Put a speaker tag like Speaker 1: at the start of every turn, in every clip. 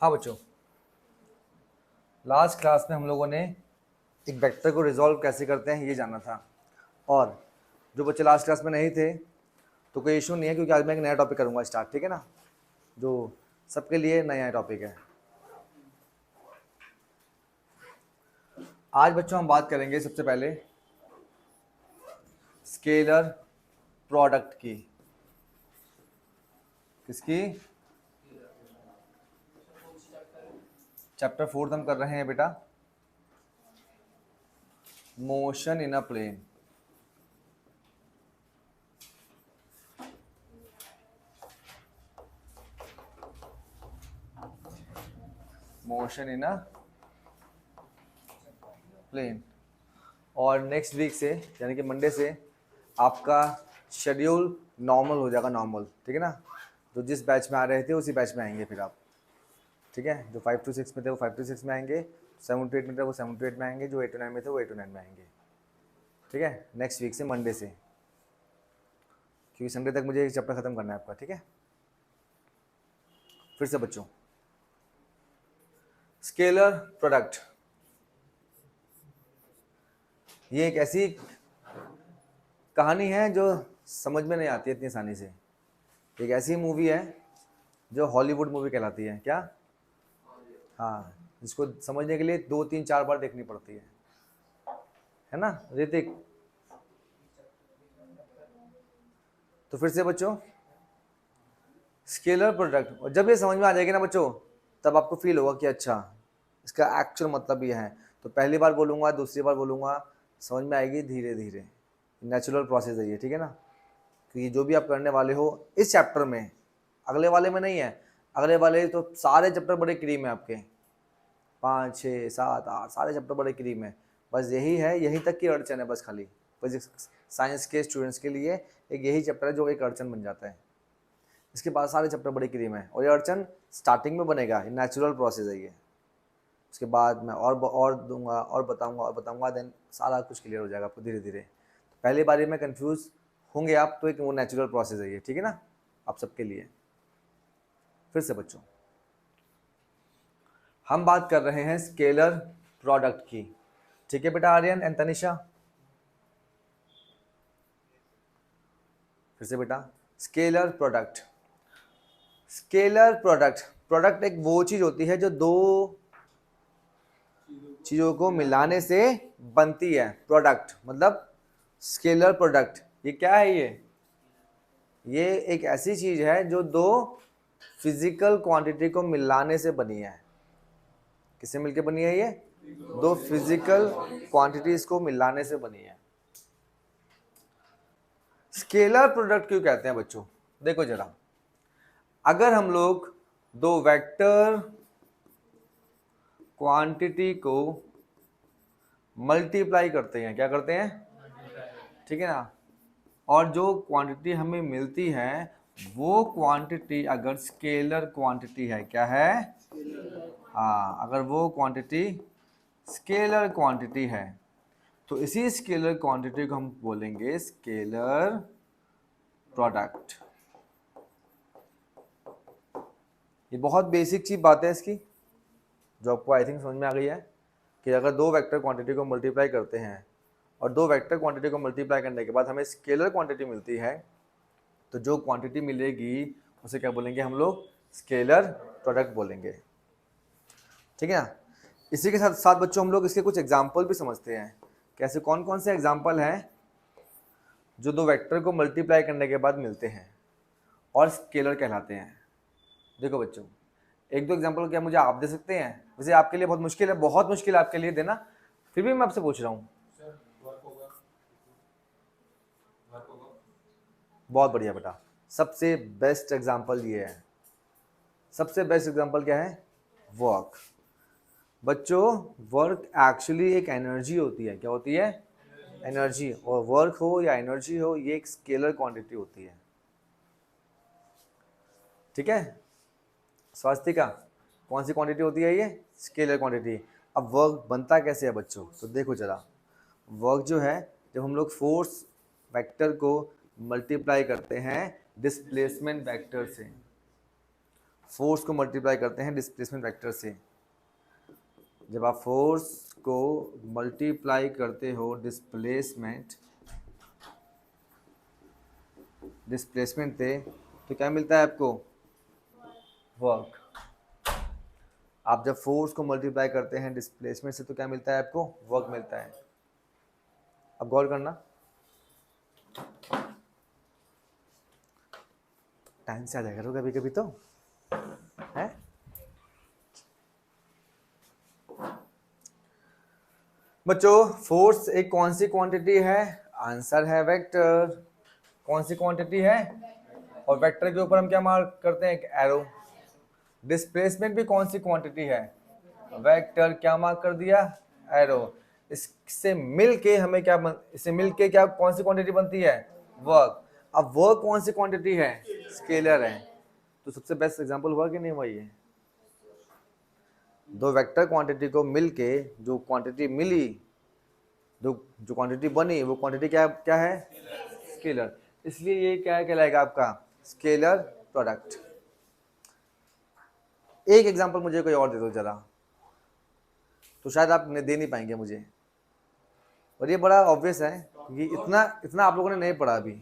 Speaker 1: हाँ बच्चों, last class में हम लोगों ने एक वेक्टर को रिजॉल्व कैसे करते हैं ये जाना था। और जो बच्चे लास्ट क्लास में नहीं थे तो कोई इशू नहीं है, क्योंकि आज मैं एक नया टॉपिक करूँगा स्टार्ट, ठीक है ना, जो सबके लिए नया टॉपिक है। आज बच्चों हम बात करेंगे सबसे पहले स्केलर प्रोडक्ट की। किसकी? चैप्टर 4 हम कर रहे हैं बेटा, motion in a plane. Motion in a plane. और नेक्स्ट वीक से यानी कि मंडे से आपका शेड्यूल नॉर्मल हो जाएगा, नॉर्मल, ठीक है ना। तो जिस बैच में आ रहे थे उसी बैच में आएंगे फिर आप, ठीक है। जो 5 to 6 में थे वो 5 to 6 में आएंगे, 7 to 8 में थे वो 7 to 8 में आएंगे, जो 8 to 9 में थे वो 8 to 9 में आएंगे, ठीक है। नेक्स्ट वीक से, मंडे से, क्योंकि संडे तक मुझे एक चैप्टर खत्म करना है आपका, ठीक है। फिर से बच्चों, स्केलर प्रोडक्ट ये एक ऐसी कहानी है जो समझ में नहीं आती है इतनी आसानी से। एक ऐसी मूवी है जो हॉलीवुड मूवी कहलाती है। क्या? हाँ, इसको समझने के लिए 2 3 4 बार देखनी पड़ती है ना ऋतिक। तो फिर से बच्चों, स्केलर प्रोडक्ट, और जब ये समझ में आ जाएगी ना बच्चों, तब आपको फील होगा कि अच्छा इसका एक्चुअल मतलब ये है। तो पहली बार बोलूँगा, दूसरी बार बोलूँगा, समझ में आएगी धीरे धीरे। नेचुरल प्रोसेस है ये, ठीक है ना। क्योंकि जो भी आप करने वाले हो इस चैप्टर में, अगले वाले में नहीं है। अगले वाले तो सारे चैप्टर बड़े क्रीम है आपके, 5 6 7 8 सारे चैप्टर बड़े क्रीम है। बस यही है, यहीं तक की अड़चन है बस खाली। फिजिक्स साइंस के स्टूडेंट्स के लिए एक यही चैप्टर है जो एक अड़चन बन जाता है। इसके बाद सारे चैप्टर बड़े क्रीम है, और ये अड़चन स्टार्टिंग में बनेगा, ये नेचुरल प्रोसेस है ये। उसके बाद मैं और दूंगा और बताऊंगा, देन सारा कुछ क्लियर हो जाएगा आपको धीरे धीरे। तो पहली बारी में कंफ्यूज होंगे आप, तो एक वो नेचुरल प्रोसेस है ये, ठीक है ना, आप सबके लिए। फिर से बच्चों, हम बात कर रहे हैं स्केलर प्रोडक्ट की, ठीक है बेटा आर्यन एंड तनिषा। फिर से बेटा, स्केलर प्रोडक्ट। स्केलर प्रोडक्ट एक वो चीज होती है जो दो चीजों को मिलाने से बनती है। प्रोडक्ट मतलब स्केलर प्रोडक्ट, ये क्या है? ये एक ऐसी चीज है जो दो फिजिकल क्वांटिटी को मिलाने से बनी है। किससे मिलके बनी है? ये दो फिजिकल क्वांटिटीज को मिलाने से बनी है। स्केलर प्रोडक्ट क्यों कहते हैं बच्चों? देखो जरा, अगर हम लोग दो वेक्टर क्वांटिटी को मल्टीप्लाई करते हैं, क्या करते हैं? ठीक है ना। और जो क्वांटिटी हमें मिलती है वो क्वांटिटी अगर स्केलर क्वांटिटी है, क्या है? हाँ, अगर वो क्वांटिटी स्केलर क्वांटिटी है तो इसी स्केलर क्वांटिटी को हम बोलेंगे स्केलर प्रोडक्ट। ये बहुत बेसिक सी बात है इसकी, जो आपको आई थिंक समझ में आ गई है कि अगर दो वेक्टर क्वांटिटी को मल्टीप्लाई करते हैं और दो वेक्टर क्वांटिटी को मल्टीप्लाई करने के बाद हमें स्केलर क्वांटिटी मिलती है, तो जो क्वांटिटी मिलेगी उसे क्या बोलेंगे हम लोग? स्केलर प्रोडक्ट बोलेंगे, ठीक है ना। इसी के साथ साथ बच्चों हम लोग इसके कुछ एग्जाम्पल भी समझते हैं। कैसे, कौन कौन से एग्जाम्पल हैं जो दो वेक्टर को मल्टीप्लाई करने के बाद मिलते हैं और स्केलर कहलाते हैं? देखो बच्चों, एक दो एग्जाम्पल क्या मुझे आप दे सकते हैं? वैसे आपके लिए बहुत मुश्किल है, बहुत मुश्किल है आपके लिए देना, फिर भी मैं आपसे पूछ रहा हूँ। बहुत बढ़िया बेटा, सबसे बेस्ट एग्जाम्पल ये है। सबसे बेस्ट एग्जाम्पल क्या है? वर्क। बच्चों, वर्क एक्चुअली एक एनर्जी होती है। क्या होती है? एनर्जी। और वर्क हो या एनर्जी हो, ये एक स्केलर क्वांटिटी होती है, ठीक है। स्वास्तिका, कौन सी क्वांटिटी होती है? ये स्केलर क्वांटिटी। अब वर्क बनता कैसे है बच्चों? तो देखो जरा, वर्क जो है, जब हम लोग फोर्स वेक्टर को मल्टीप्लाई करते हैं डिस्प्लेसमेंट वेक्टर से, फोर्स को मल्टीप्लाई करते हैं डिस्प्लेसमेंट वेक्टर से, जब आप फोर्स को मल्टीप्लाई करते हो डिस्प्लेसमेंट से तो क्या मिलता है आपको? वर्क। आप जब फोर्स को मल्टीप्लाई करते हैं डिस्प्लेसमेंट से तो क्या मिलता है आपको? वर्क मिलता है। अब गौर करना, टाइम से आ जाएगा तो कभी कभी तो है। बच्चों फोर्स एक कौन सी क्वांटिटी है? आंसर है वेक्टर। कौन सी क्वांटिटी है? और वेक्टर के ऊपर हम क्या मार्क करते हैं? एक एरो। डिस्प्लेसमेंट भी कौन सी क्वांटिटी है? वेक्टर। क्या मार्क कर दिया? एरो। इससे मिलके हमें क्या इससे मिलके क्या कौन सी क्वांटिटी बनती है? वर्क। अब वर्क कौन सी क्वांटिटी है? स्केलर है। तो सबसे बेस्ट एग्जांपल हुआ कि नहीं हुआ? ये दो वेक्टर क्वांटिटी को मिलके जो क्वांटिटी मिली, जो क्वांटिटी बनी, वो क्वांटिटी क्या है? स्केलर। इसलिए ये क्या कहलाएगा आपका? Scalar product. एक एग्जांपल मुझे कोई और दे दो जरा, तो शायद आप दे नहीं पाएंगे मुझे, और ये बड़ा ऑब्वियस है क्योंकि इतना आप लोगों ने नहीं पढ़ा अभी।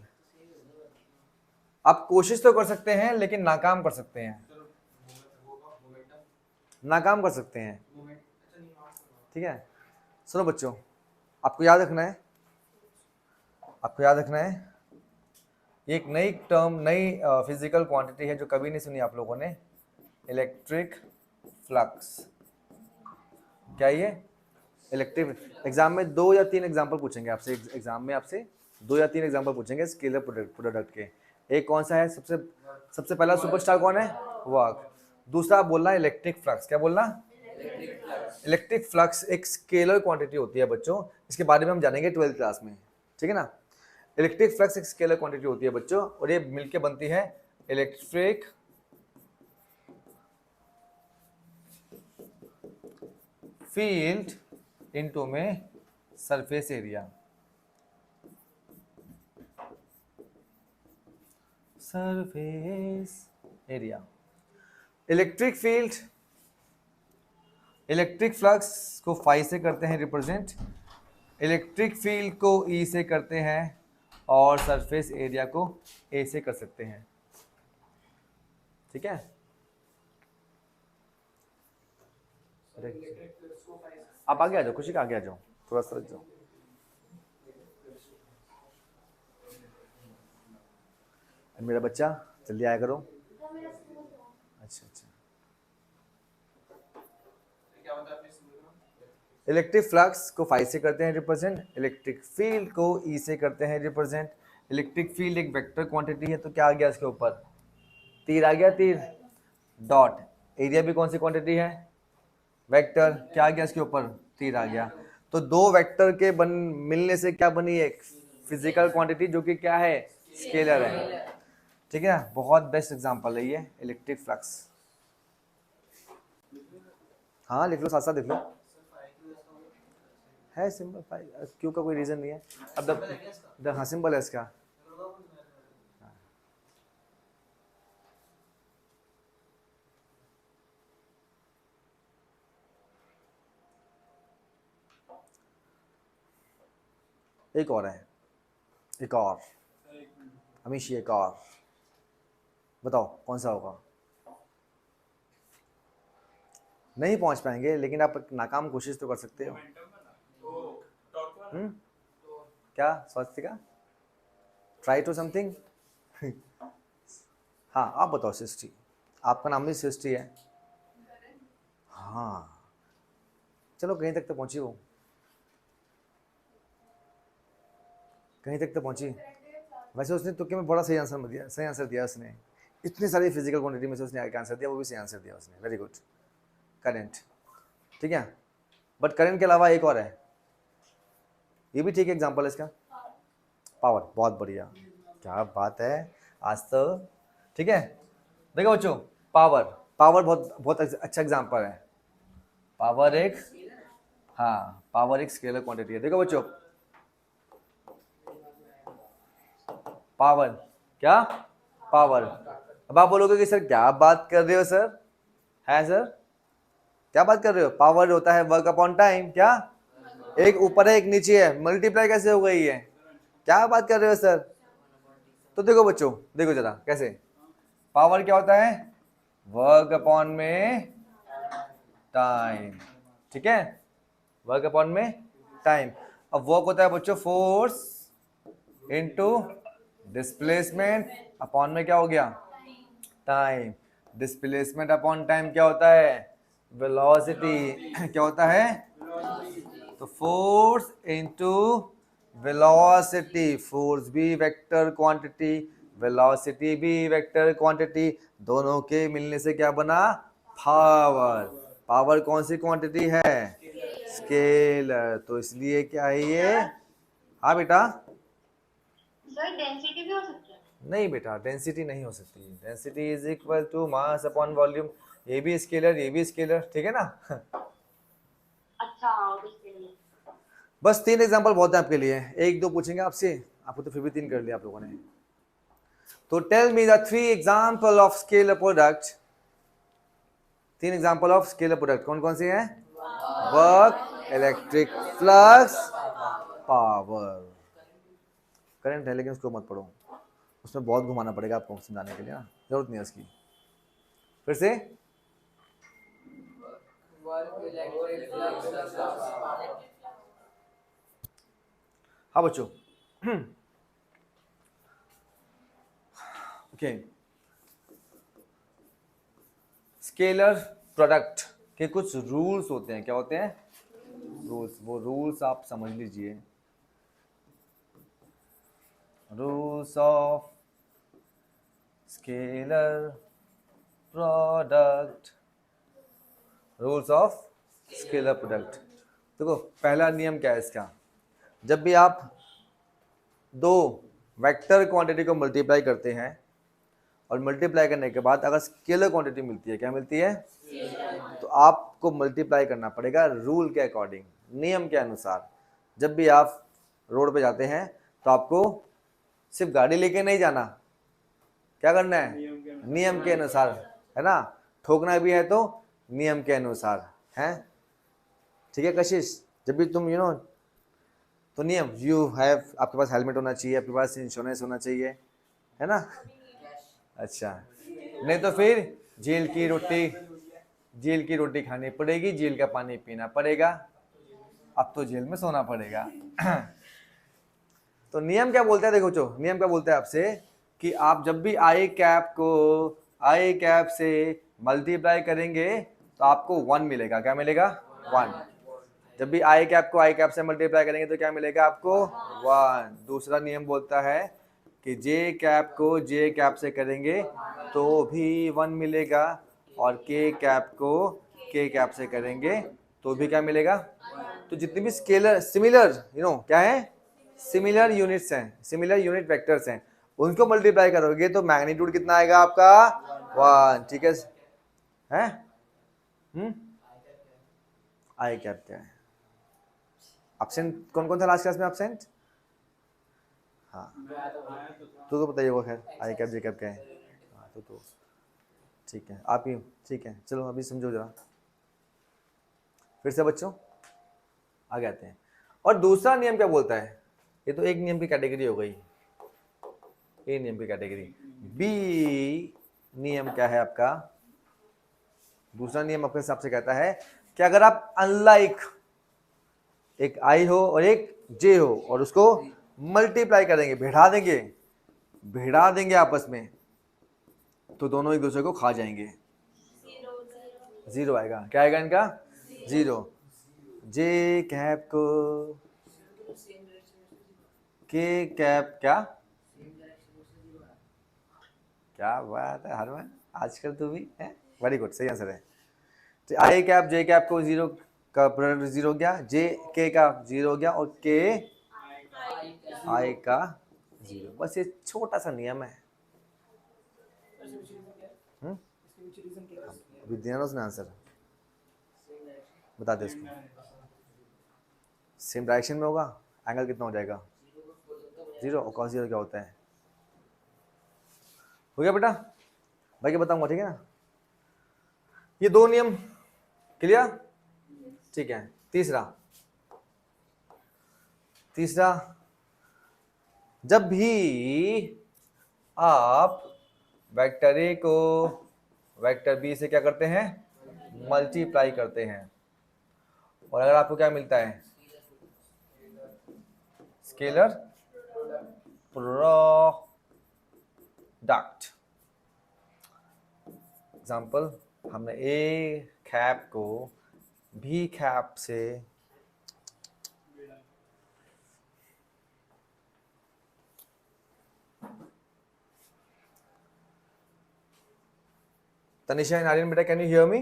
Speaker 1: आप कोशिश तो कर सकते हैं लेकिन नाकाम कर सकते हैं, नाकाम कर सकते हैं। ठीक है, सुनो बच्चों, आपको याद रखना है, ये एक नई टर्म, नई फिजिकल क्वांटिटी है जो कभी नहीं सुनी आप लोगों ने, इलेक्ट्रिक फ्लक्स। क्या ये? इलेक्ट्रिक। एग्जाम में 2 या 3 एग्जाम्पल पूछेंगे आपसे, एग्जाम में आपसे 2 या 3 एग्जाम्पल पूछेंगे स्केलर प्रोडक्ट के। एक कौन सा है? सबसे पहला सुपरस्टार कौन है? वर्क। दूसरा बोलना है इलेक्ट्रिक फ्लक्स। क्या बोलना? इलेक्ट्रिक फ्लक्स एक स्केलर क्वांटिटी होती है बच्चों, इसके बारे में हम जानेंगे 12th क्लास में, ठीक है ना। इलेक्ट्रिक फ्लक्स एक स्केलर क्वांटिटी होती है बच्चों, और ये मिलके बनती है इलेक्ट्रिक फील्ड इनटू में surface area. Surface area. Electric field, electric flux को फाई से करते हैं रिप्रेजेंट, इलेक्ट्रिक फील्ड को ई से करते हैं, और सरफेस एरिया को ए से कर सकते हैं। ठीक है, आप आगे आ जाओ, खुशी का आगे आ जाओ, थोड़ा सा जाओ। मेरा बच्चा जल्दी आया करो। अच्छा अच्छा, इलेक्ट्रिक फ्लक्स को फाई से करते हैं रिप्रेजेंट, इलेक्ट्रिक फील्ड को ई से करते हैं रिप्रेजेंट। इलेक्ट्रिक फील्ड एक वेक्टर क्वांटिटी है, तो क्या आ गया इसके ऊपर? तीर आ गया, तीर। डॉट। एरिया भी कौन सी क्वांटिटी है? वेक्टर। क्या आ गया इसके ऊपर? तीर आ गया। तो दो वेक्टर के मिलने से क्या बनी? एक फिजिकल क्वांटिटी जो कि क्या है? स्केलर है। ठीक है, बहुत बेस्ट एग्जांपल है ये इलेक्ट्रिक फ्लक्स। हाँ लिख लो, साथ साथ लिख लो। है सिंपल, क्यों का कोई रीजन नहीं है। अब हाँ सिंपल है इसका। एक और है, एक और हमेशा, एक और बताओ कौन सा होगा? नहीं पहुंच पाएंगे लेकिन आप नाकाम कोशिश तो कर सकते हो। क्या स्वास्थ्य का? Try to something. हाँ आप बताओ। सृष्टि, आपका नाम भी सृष्टि है। हाँ चलो, कहीं तक तो पहुंची वो, कहीं तक तो पहुंची। वैसे उसने तुक्के में बड़ा सही आंसर दिया उसने। इतनी सारी फिजिकल क्वांटिटी में से उसने आंसर दिया, वो भी सही आंसर दिया उसने। Very good. करंट, ठीक है, बट करंट के अलावा एक और है, ये भी ठीक है एग्जांपल है इसका। पावर। बहुत बढ़िया, क्या बात है आज तो। ठीक है, देखो बच्चों, पावर बहुत बहुत अच्छा एग्जांपल है। पावर एक, हाँ पावर एक स्केलर क्वांटिटी है। देखो बच्चों, पावर क्या? पावर। अब आप बोलोगे कि सर क्या बात कर रहे हो सर, है सर क्या बात कर रहे हो, पावर होता है वर्क अपॉन टाइम, क्या एक ऊपर है एक नीचे है, मल्टीप्लाई कैसे हो गई है, क्या बात कर रहे हो सर। तो देखो बच्चों, देखो जरा कैसे, पावर क्या होता है, वर्क अपॉन में टाइम, ठीक है, वर्क अपॉन में टाइम। अब वर्क होता है बच्चों फोर्स इनटू डिस्प्लेसमेंट अपॉन में क्या हो गया, टाइम। डिस्प्लेसमेंट अपॉन टाइम क्या होता है, वेलोसिटी क्या होता है, तो फोर्स इनटू वेलोसिटी, फोर्स भी वेक्टर क्वांटिटी, वेलोसिटी भी वेक्टर क्वांटिटी, दोनों के मिलने से क्या बना, पावर। पावर कौन सी क्वांटिटी है, स्केलर, तो इसलिए क्या है ये, हाँ बेटा,
Speaker 2: सर डेंसिटी भी हो सकती है।
Speaker 1: नहीं बेटा डेंसिटी नहीं हो सकती, density is equal to mass upon volume, ये भी स्केलर ये भी स्केलर, ठीक है ना।
Speaker 2: अच्छा उसके लिए
Speaker 1: बस 3 एग्जांपल बहुत है आपके लिए, एक दो पूछेंगे आपसे, आपको तो फिर भी 3 कर लिया आप लोगों ने। तो tell me the 3 example of scalar product, 3 example of scalar product कौन कौन से हैं, work, electric flux, power. Current है लेकिन उसको मत पढ़ो, उसमें बहुत घुमाना पड़ेगा आपको समझाने के लिए ना, जरूरत नहीं है उसकी। फिर से हाँ बच्चों, ओके, स्केलर प्रोडक्ट के कुछ रूल्स होते हैं, क्या होते हैं, रूल्स, वो रूल्स आप समझ लीजिए, rules of scalar product, rules of scalar product. देखो पहला नियम क्या है इसका, जब भी आप दो वेक्टर क्वांटिटी को मल्टीप्लाई करते हैं और मल्टीप्लाई करने के बाद अगर स्केलर क्वांटिटी मिलती है, क्या मिलती है, तो आपको मल्टीप्लाई करना पड़ेगा रूल के अकॉर्डिंग, नियम के अनुसार। जब भी आप रोड पे जाते हैं तो आपको सिर्फ गाड़ी लेके नहीं जाना, क्या करना है, नियम के अनुसार, है ना, ठोकना भी है तो नियम के अनुसार है, ठीक है कशिश, जब भी तुम तो नियम, यू हैव, आपके पास हेलमेट होना चाहिए, आपके पास इंश्योरेंस होना चाहिए, है ना, अच्छा, नहीं तो फिर जेल की रोटी, जेल की रोटी खानी पड़ेगी, जेल का पानी पीना पड़ेगा, अब तो जेल में सोना पड़ेगा। तो नियम क्या बोलता है, देखो जो नियम क्या बोलता है आपसे, कि आप जब भी आई कैप को आई कैप से मल्टीप्लाई करेंगे तो आपको 1 मिलेगा, क्या मिलेगा, 1। जब भी आई कैप को आई कैप से मल्टीप्लाई करेंगे तो क्या मिलेगा आपको, 1। दूसरा नियम बोलता है कि जे कैप को जे कैप से करेंगे तो भी 1 मिलेगा, और के कैप को के कैप से करेंगे तो भी क्या मिलेगा। तो जितनी भी स्केलर सिमिलर क्या है, सिमिलर यूनिट्स हैं, सिमिलर यूनिट वेक्टर्स हैं, उनको मल्टीप्लाई करोगे तो मैग्नीट्यूड कितना आएगा आपका, 1, ठीक है। आई कैप क्या है, एब्सेंट कौन कौन था लास्ट क्लास में एब्सेंट, हाँ तो बताइए वो, खैर आई कैप जे कैप क्या है, हाँ तो ठीक है आप ही, ठीक है चलो अभी समझो जरा फिर से बच्चों, आगे आते हैं। और दूसरा नियम क्या बोलता है, ये तो एक नियम की कैटेगरी हो गई, ए नियम की कैटेगरी। बी नियम क्या है आपका, दूसरा नियम अपने हिसाब से कहता है कि अगर आप अनलाइक एक आई हो और एक जे हो और उसको मल्टीप्लाई करेंगे, भिड़ा देंगे आपस में, तो दोनों एक दूसरे को खा जाएंगे, जीरो आएगा, क्या आएगा इनका, जीरो। जे कैप को के कैप, क्या क्या बात है हरमन, आजकल तू भी है, वेरी गुड, सही आंसर है। तो आई कैप जे कैप को जीरो का प्रोडक्ट जीरो हो गया, जे के का जीरो हो गया, और के आई का जीरो, बस ये छोटा सा नियम है। अभी देना उसने आंसर, बता दे उसको, सेम डायरेक्शन में होगा, एंगल कितना हो जाएगा, जीरो, और कॉस जीरो क्या होता है, हो गया बेटा। बाकी बताऊंगा, ठीक है ना। ये 2 नियम क्लियर, ठीक है। तीसरा जब भी आप वेक्टर ए को वेक्टर बी से क्या करते हैं, मल्टीप्लाई करते हैं, और अगर आपको क्या मिलता है, स्केलर प्रोडक्ट। एग्जाम्पल, हमने ए कैप को बी कैप से तनिषा एंड आर्यन, बेटा can you hear me?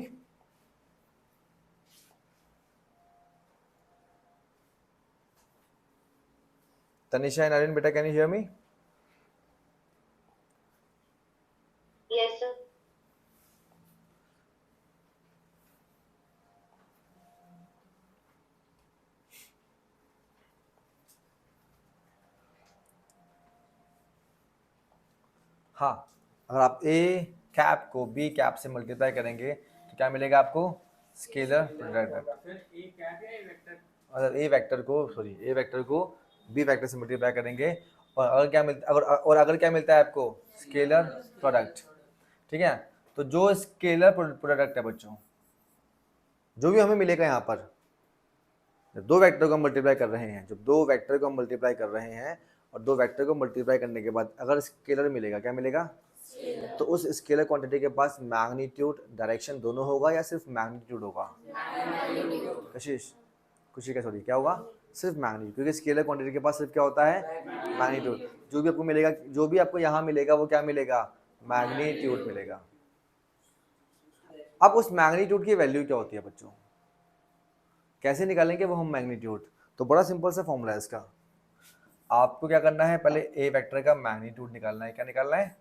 Speaker 1: Tanisha and Aryan, बेटा can you hear me?
Speaker 2: Yes, sir.
Speaker 1: हाँ, अगर आप ए कैप को बी कैप से मल्टीप्लाई करेंगे तो क्या मिलेगा आपको, स्केलर प्रोडक्ट। अगर ए वेक्टर को बी वेक्टर से मल्टीप्लाई करेंगे, और अगर क्या मिलता है आपको, स्केलर प्रोडक्ट, ठीक है। तो जो स्केलर प्रोडक्ट है बच्चों, जो भी हमें मिलेगा यहाँ पर, जब 2 वेक्टर को हम मल्टीप्लाई कर रहे हैं, और 2 वेक्टर को मल्टीप्लाई करने के बाद अगर स्केलर मिलेगा, क्या मिलेगा, तो उस स्केलर क्वांटिटी के पास मैग्नीट्यूड डायरेक्शन दोनों होगा या सिर्फ मैग्नीट्यूड होगा? खुशी का सॉरी, क्या होगा, सिर्फ मैग्नीट्यूड, क्योंकि स्केलर क्वांटिटी के पास सिर्फ क्या होता है, मैग्नीट्यूड। जो भी आपको यहाँ मिलेगा वो क्या मिलेगा, मैग्नीट्यूड मिलेगा। अब उस मैग्नीट्यूड की वैल्यू क्या होती है बच्चों, कैसे निकालेंगे वो हम मैग्नीट्यूड? तो बड़ा सिंपल सा फॉर्मूला है इसका। आपको क्या करना है, पहले ए वेक्टर का मैग्नीट्यूड निकालना है। क्या निकालना है,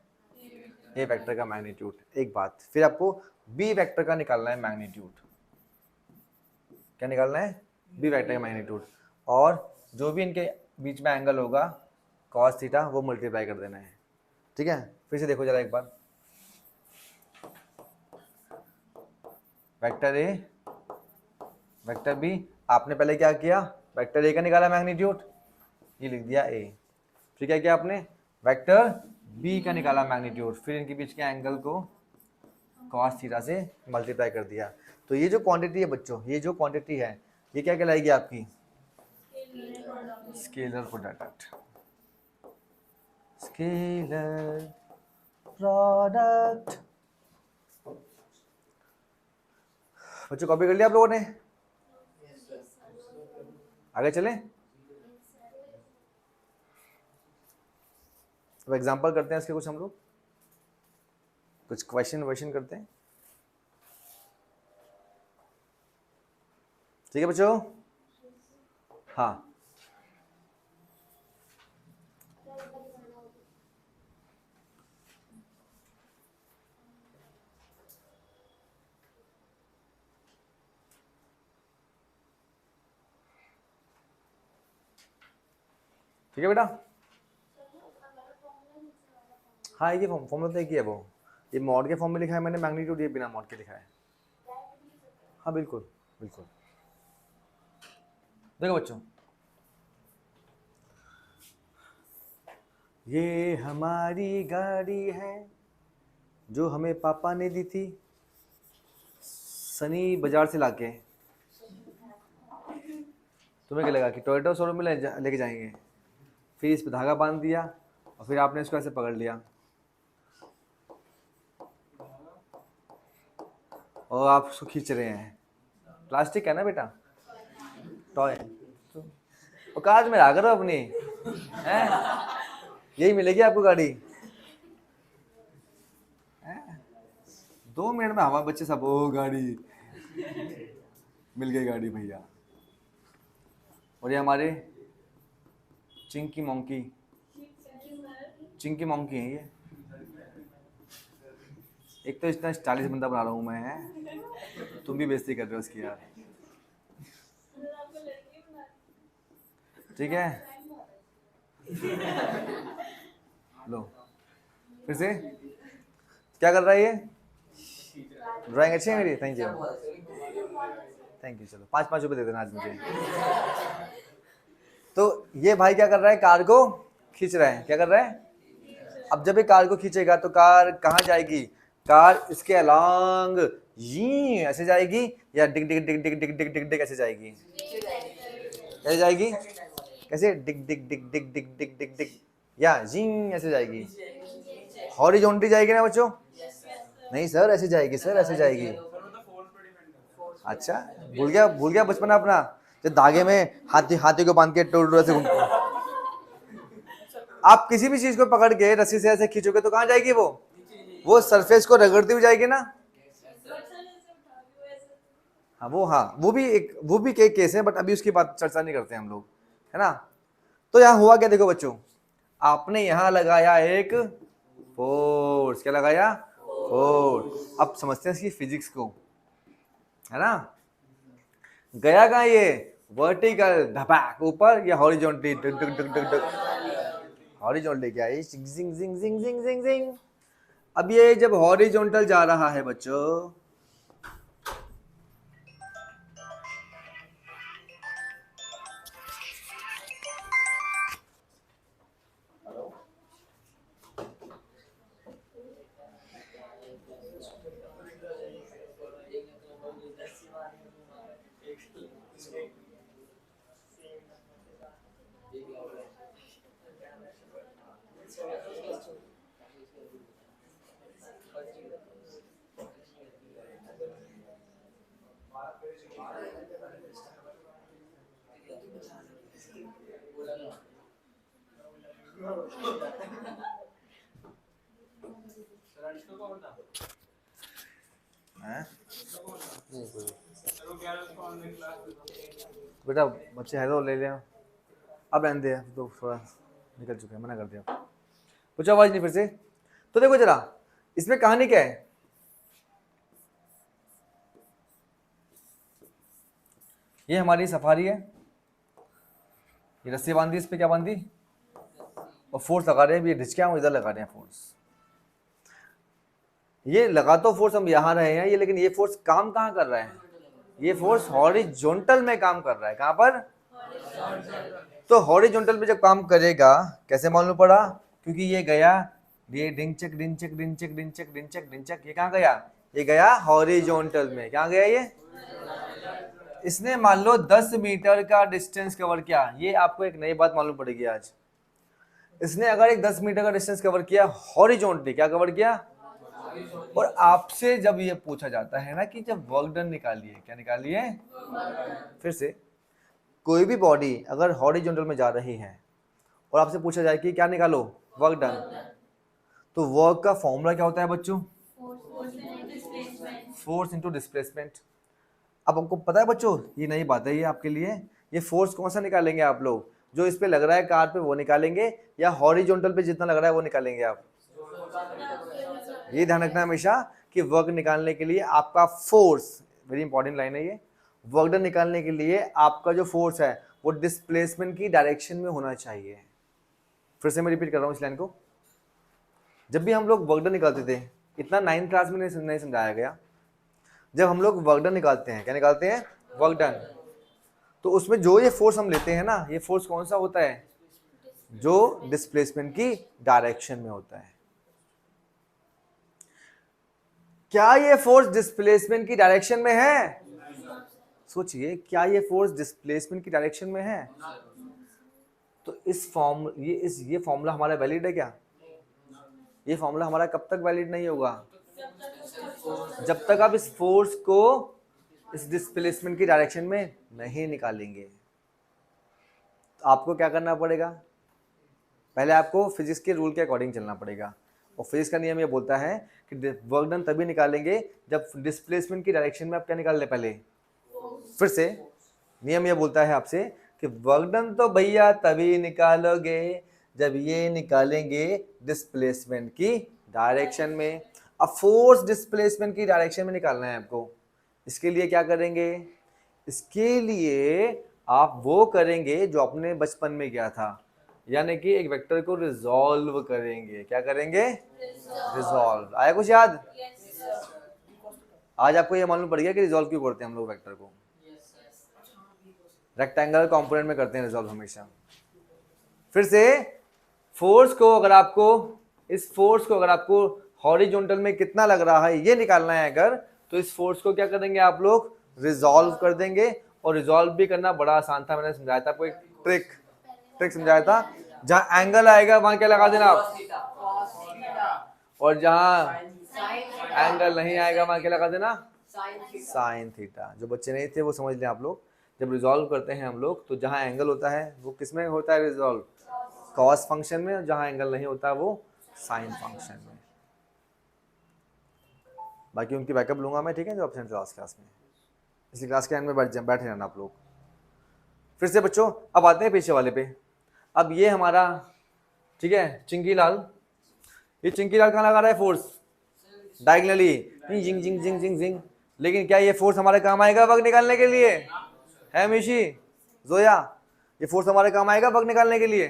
Speaker 1: ए वेक्टर का मैग्नीट्यूड, एक बात। फिर आपको बी वेक्टर का निकालना है मैग्नीट्यूड। क्या निकालना है, बी वेक्टर का मैग्नीट्यूड, और जो भी इनके बीच में एंगल होगा cos थीटा, वो मल्टीप्लाई कर देना है, ठीक है। फिर से देखो जरा एक बार, वेक्टर ए वेक्टर बी, आपने पहले क्या किया, वेक्टर ए का निकाला मैग्नीट्यूड, ये लिख दिया ए। फिर क्या किया आपने, वेक्टर बी का निकाला मैग्नीट्यूड, फिर इनके बीच के एंगल को cos थीटा से मल्टीप्लाई कर दिया। तो ये जो क्वांटिटी है बच्चों, ये जो क्वांटिटी है, ये क्या कहलाएगी आपकी, स्केलर प्रोडक्ट। स्केलर प्रोडक्ट बच्चों, कॉपी कर लिया आप लोगों ने? आगे चलें, अब एग्जांपल करते हैं इसके कुछ, हम लोग कुछ क्वेश्चन करते हैं, ठीक है बच्चों। हाँ, ठीक है बेटा। हाँ, ये फॉर्मूला तो एक ही है, वो ये मॉड के फॉर्म में लिखा है मैंने मैग्नीट्यूड, ये बिना मॉड के लिखा है। हाँ बिल्कुल बिल्कुल। देखो बच्चों, ये हमारी गाड़ी है जो हमें पापा ने दी थी सनी बाजार से लाके। तुम्हें क्या लगा कि टोयोटा शोरूम में लेके जाएंगे? फिर इस पे धागा बांध दिया और फिर आपने इसको ऐसे पकड़ लिया और आप उसको खींच रहे हैं। प्लास्टिक है ना बेटा, टॉय। तो काज में रहा करो अपनी, हैं? यही मिलेगी आपको गाड़ी। 2 मिनट में हमारे बच्चे सब, ओ गाड़ी मिल गई गाड़ी भैया। और ये हमारे चिंकी मोंकी है ये। एक तो इतना स्टाइलिश बंदा बना रहा हूँ मैं, है? तुम भी बेइज्जती कर रहे हो उसकी यार, ठीक है। लो फिर से, क्या कर रहा है ये? ड्राइंग अच्छी है मेरी, थैंक यू थैंक यू। चलो 5-5 रुपए दे देना आज मुझे। तो ये भाई क्या कर रहा है, कार को खींच रहा है। क्या कर रहा है? अब जब ये कार को खींचेगा तो कार कहाँ जाएगी? कार इसके अलोंग ये ऐसे जाएगी या डिग डिग डिग डिग डिग डिग डिग डिग ऐसे जाएगी? कैसे जाएगी? कैसे? डिग डिग डिग डिग डिग डिग डिग डिग या जी ऐसे जाएगी? हॉरिजॉन्टली जाएगी ना बच्चों? नहीं सर, ऐसे जाएगी सर, ऐसे जाएगी। अच्छा, भूल गया बचपन अपना, जो धागे में हाथी को बांध के टोल ऐसे घूमते। आप किसी भी चीज को पकड़ के रस्सी से ऐसे खींचोगे तो कहाँ जाएगी? वो सरफेस को रगड़ती हुई जाएगी ना। हाँ, वो भी एक केस है, बट अभी उसकी बात चर्चा नहीं करते हम लोग, है ना। तो यहाँ हुआ क्या, देखो बच्चों, आपने यहाँ लगाया एक फोर्स। क्या लगाया? फोर्स। अब समझते हैं इसकी फिजिक्स को, है ना। गया कहाँ ये? वर्टिकल धपाक ऊपर या हॉरिजॉन्टली डग डग डग डग डग? हॉरिजॉन्टली क्या है? जिंग जिंग जिंग जिंग जिंग जिंग जिंग। अब ये जब हॉरिजॉन्टल जा रहा है बच्चों, बेटा बच्चे है तो ले लिया, अब रहने दे, तो थोड़ा निकल चुके हैं, मना कर दिया। पूछो आवाज नहीं फिर से। तो देखो जरा इसमें कहानी क्या है। ये हमारी सफारी है, ये रस्सी बांधी, इस पे क्या बांधी और फोर्स लगा रहे हैं। ये ढिचके हम इधर लगा रहे हैं फोर्स। ये लगा तो फोर्स हम यहाँ रहे हैं ये, लेकिन ये फोर्स काम कहाँ कर रहा है? ये फोर्स हॉरिजॉन्टल में काम कर रहा है। कहाँ पर? तो हॉरिजॉन्टल पे जब काम करेगा, कैसे मालूम पड़ा? क्योंकि ये गया, ये डिंचक डिंचक डिंचक डिंचक डिंचक डिंचक, ये कहाँ गया? ये गया हॉरिजॉन्टल में। कहाँ गया ये? इसने मान लो 10 मीटर का डिस्टेंस कवर किया। ये आपको एक नई बात मालूम पड़ेगी आज। इसने अगर एक 10 मीटर का डिस्टेंस कवर किया हॉरिजॉन्टली, क्या कवर किया? और आपसे जब ये पूछा जाता है ना कि जब वर्क डन निकालिए, क्या निकालिए? फिर से कोई भी बॉडी अगर हॉरिजॉन्टल में जा रही है और आपसे पूछा जाए कि क्या निकालो? Work done. तो वर्क का फॉर्मूला क्या होता है बच्चों? Force into displacement. अब आपको पता है बच्चों, ये नई बात है ये आपके लिए। ये फोर्स कौन सा निकालेंगे आप लोग? जो इस पे लग रहा है कार पे वो निकालेंगे, या हॉरिजॉन्टल पे जितना लग रहा है वो निकालेंगे आप? ये ध्यान रखना हमेशा कि वर्क निकालने के लिए आपका फोर्स, वेरी इंपॉर्टेंट लाइन है ये, वर्क डन निकालने के लिए आपका जो फोर्स है वो डिस्प्लेसमेंट की डायरेक्शन में होना चाहिए। फिर से मैं रिपीट कर रहा हूँ इस लाइन को। जब भी हम लोग वर्क डन निकालते थे, इतना 9th क्लास में नहीं समझाया गया। जब हम लोग वर्क डन निकालते हैं, क्या निकालते हैं? Work done. तो उसमें जो ये फोर्स हम लेते हैं ना, ये फोर्स कौन सा होता है? जो डिस्प्लेसमेंट की डायरेक्शन में होता है। क्या ये फोर्स डिस्प्लेसमेंट की डायरेक्शन में है? सोचिए, क्या ये फोर्स डिस्प्लेसमेंट की डायरेक्शन में है? तो ये फॉर्मूला हमारा वैलिड है क्या? ये फॉर्मूला हमारा कब तक वैलिड नहीं होगा? जब तक आप इस फोर्स को इस डिस्प्लेसमेंट की डायरेक्शन में नहीं निकालेंगे। तो आपको क्या करना पड़ेगा? पहले आपको फिजिक्स के रूल के अकॉर्डिंग चलना पड़ेगा। और फिजिक्स का नियम ये बोलता है कि वर्क डन तभी निकालेंगे जब डिस्प्लेसमेंट की डायरेक्शन में आप क्या निकाल ले पहले। फिर से नियम ये बोलता है आपसे कि वर्क डन तो भैया तभी निकालोगे जब ये निकालेंगे डिस्प्लेसमेंट की डायरेक्शन में। अब फोर्स डिस्प्लेसमेंट की डायरेक्शन में निकालना है आपको। इसके लिए क्या करेंगे? इसके लिए आप वो करेंगे जो अपने बचपन में किया था, यानी कि एक वेक्टर को रिजॉल्व करेंगे। क्या करेंगे? रिजॉल्व। आया कुछ याद? आज आपको ये मालूम पड़ गया कि रिजॉल्व क्यों करते हैं हम लोग वेक्टर को। रेक्टेंगुलर कंपोनेंट में करते हैं रिजॉल्व हमेशा। फिर से फोर्स को अगर आपको हॉरिजॉन्टल में कितना लग रहा है ये निकालना है अगर, तो इस फोर्स को क्या करेंगे आप लोग? रिजॉल्व कर देंगे। और रिजॉल्व भी करना बड़ा आसान था, मैंने समझाया था आपको, एक ट्रिक समझाया था। जहां एंगल आएगा वहां क्या लगा देना आप, और जहां एंगल नहीं आएगा वहां क्या लगा देना? Sine theta. जो बच्चे नहीं थे वो समझ लें आप लोग। जब रिजॉल्व करते हैं हम लोग तो जहां एंगल होता है वो किस में होता है रिजॉल्व? कॉस फंक्शन में। और जहां एंगल नहीं होता वो साइन फंक्शन में। बाकी उनकी बैकअप लूंगा मैं, ठीक है, जो अपसेंट क्लास में। इसी क्लास के एंड में बैठे रहना आप लोग। फिर से बच्चों अब आते हैं पीछे वाले पे। अब ये हमारा, ठीक है, चिंकी लाल, ये चिंकी लाल कहाँ लगा रहा है फोर्स? डायगनली, जिंग जिंग जिंग जिंग जिंग। लेकिन क्या ये फोर्स हमारे काम आएगा वक्त निकालने के लिए? है मिशी, जोया, ये फोर्स हमारे काम आएगा वक्त निकालने के लिए?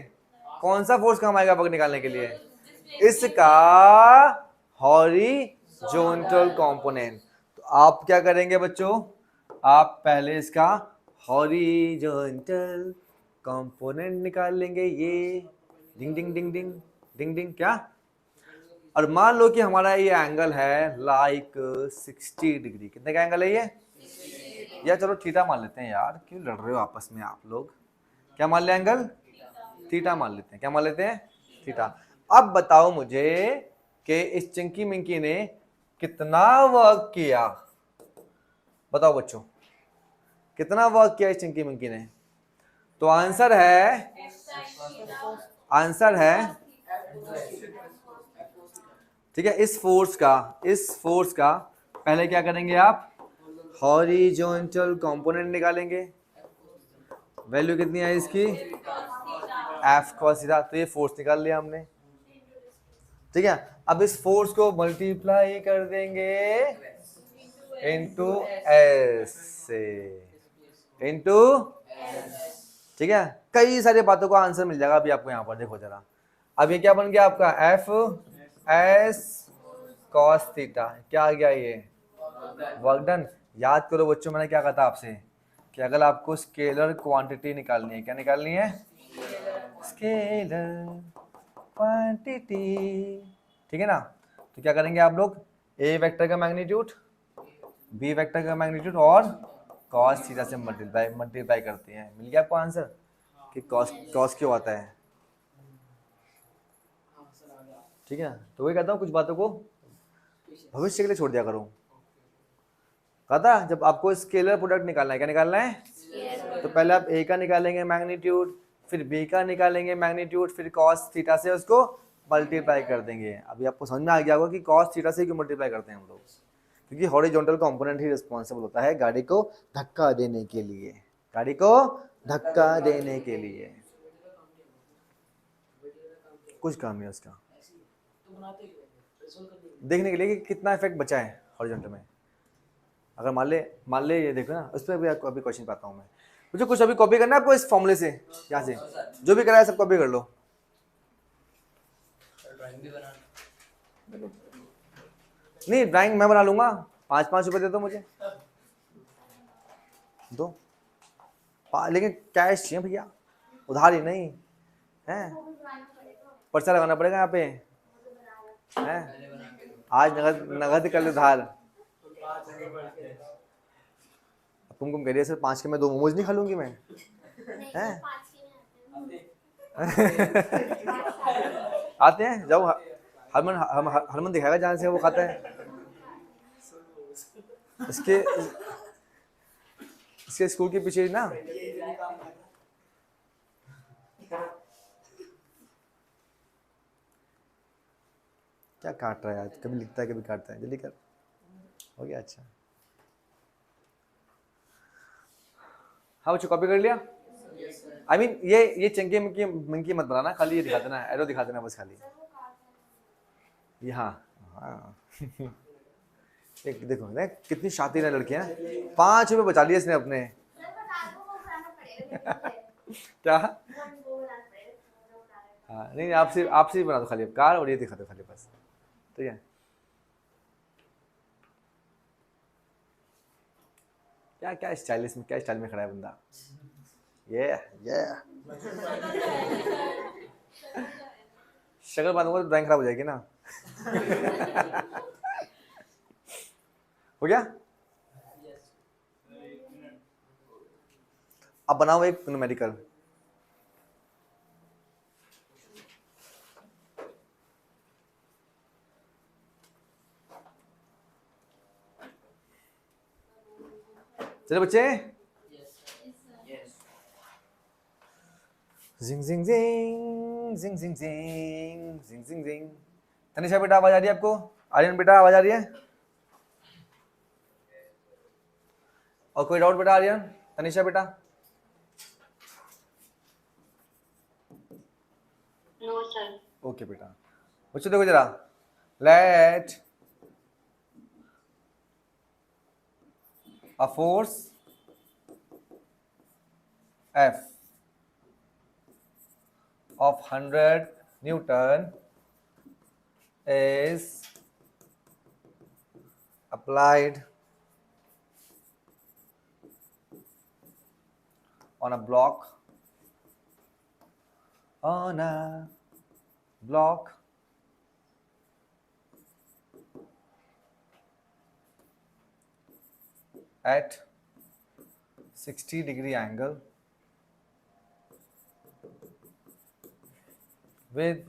Speaker 1: कौन सा फोर्स काम आएगा वक्त निकालने के लिए? इसका हॉरिजॉन्टल कंपोनेंट। तो आप क्या करेंगे बच्चों? आप पहले इसका हॉरिजॉन्टल कंपोनेंट निकाल लेंगे। ये डिंग डिंग डिंग डिंग डिंग डिंग। क्या? और मान लो कि हमारा ये एंगल है लाइक 60 डिग्री। कितने का एंगल है ये? या चलो थीटा मान लेते हैं यार, क्यों लड़ रहे हो आपस में आप लोग? क्या मान ले? एंगल थीटा मान लेते हैं। क्या मान लेते हैं? थीटा। अब बताओ मुझे कि इस चिंकी मिंकी ने कितना वर्क किया? बताओ बच्चों, कितना वर्क किया इस चिंकी मिंकी ने? तो आंसर है ठीक है, इस फोर्स का पहले क्या करेंगे आप? हॉरिजॉन्टल कंपोनेंट निकालेंगे। वैल्यू कितनी है इसकी? F cos theta. तो ये फोर्स निकाल लिया हमने, ठीक है। अब इस फोर्स को मल्टीप्लाई कर देंगे इनटू एस से, इनटू, ठीक है। कई सारी बातों का आंसर मिल जाएगा अभी आपको यहाँ पर। देखो जरा, अब ये क्या बन गया आपका? F S cos theta. क्या आ गया ये? Work done. याद करो बच्चों, मैंने क्या कहा था आपसे कि अगर आपको स्केलर क्वांटिटी निकालनी है, क्या निकालनी है? स्केलर क्वांटिटी, ठीक है ना। तो क्या करेंगे आप लोग? ए वेक्टर का मैग्नीट्यूड, बी वेक्टर का मैग्नीट्यूड और कॉस थीटा से मल्टीप्लाई करते हैं। मिल गया आपको आंसर कि कॉस क्यों आता है, ठीक है। तो वही कहता हूँ, कुछ बातों को भविष्य के लिए छोड़ दिया करो। कहा था जब आपको स्केलर प्रोडक्ट निकालना है, क्या निकालना है? तो पहले आप ए का निकालेंगे मैग्नीट्यूड, फिर बी का निकालेंगे मैग्नीट्यूड, फिर कॉस थीटा से उसको मल्टीप्लाई कर देंगे। अभी आपको समझ में आ गया होगा कि कॉस थीटा से क्यों मल्टीप्लाई करते हैं हम लोग, क्योंकि हॉरिजॉन्टल कंपोनेंट ही रिस्पॉन्सिबल होता है गाड़ी को धक्का देने के लिए, गाड़ी को धक्का देने के लिए। कुछ काम है उसका, देखने के लिए कि कितना इफेक्ट बचा है हॉरिजॉन्टल में। अगर मान ले ये देखो ना, उस पर भी आपको अभी क्वेश्चन पाता हूँ मैं। मुझे कुछ अभी कॉपी करना है आपको इस फॉर्मूले से, यहाँ से जो भी कराया सब कॉपी कर लो। नहीं, ड्राइंग मैं बना लूंगा। 5-5 रुपए दे दो मुझे, दो। लेकिन कैश चाहिए भैया, उधारी नहीं है। पर्चा लगाना पड़ेगा यहाँ पे है। आज नगद कर ले उधार। तुम कह रही है सर 5 के मैं 2 मोमोज नहीं खा लूंगी मैं, हैं? आते हैं, जाओ। हरमन दिखाएगा जहाँ से वो खाता है। इसके स्कूल के पीछे ना, क्या काट रहा है आज? कभी लिखता है कभी काटता है। जल्दी कर, हो गया। अच्छा हाँ बच्चों, कॉपी कर लिया? I mean, ये चंकी मिंकी मत बनाना, खाली ये दिखा देना, एरो दिखा देना बस खाली। यहाँ हाँ। एक देखो देख कितनी शातिर है लड़कियां। 5 रुपए बचा लिए इसने अपने। क्या? हाँ नहीं, आप सिर्फ बना दो खाली कार, और ये दिखा दो खाली बस, ठीक है। क्या क्या स्टाइलिश में, क्या स्टाइल में खड़ा है बंदा, ये शक्ल बांधूंगा तो ड्राइंग खराब हो जाएगी ना। हो गया। अब बनाओ एक न्यूमेरिकल। चलो बच्चे, जिंग जिंग जिंग जिंग जिंग जिंग जिंग जिंग जिंग। तनिषा बेटा आवाज आ रही है आपको? आर्यन बेटा आवाज आ रही है? और कोई डाउट बेटा? आर्यन, तनिषा बेटा?
Speaker 2: No sir.
Speaker 1: ओके बेटा। बच्चों देखो जरा, late a force F of 100 Newton is applied on a block at 60-degree angle with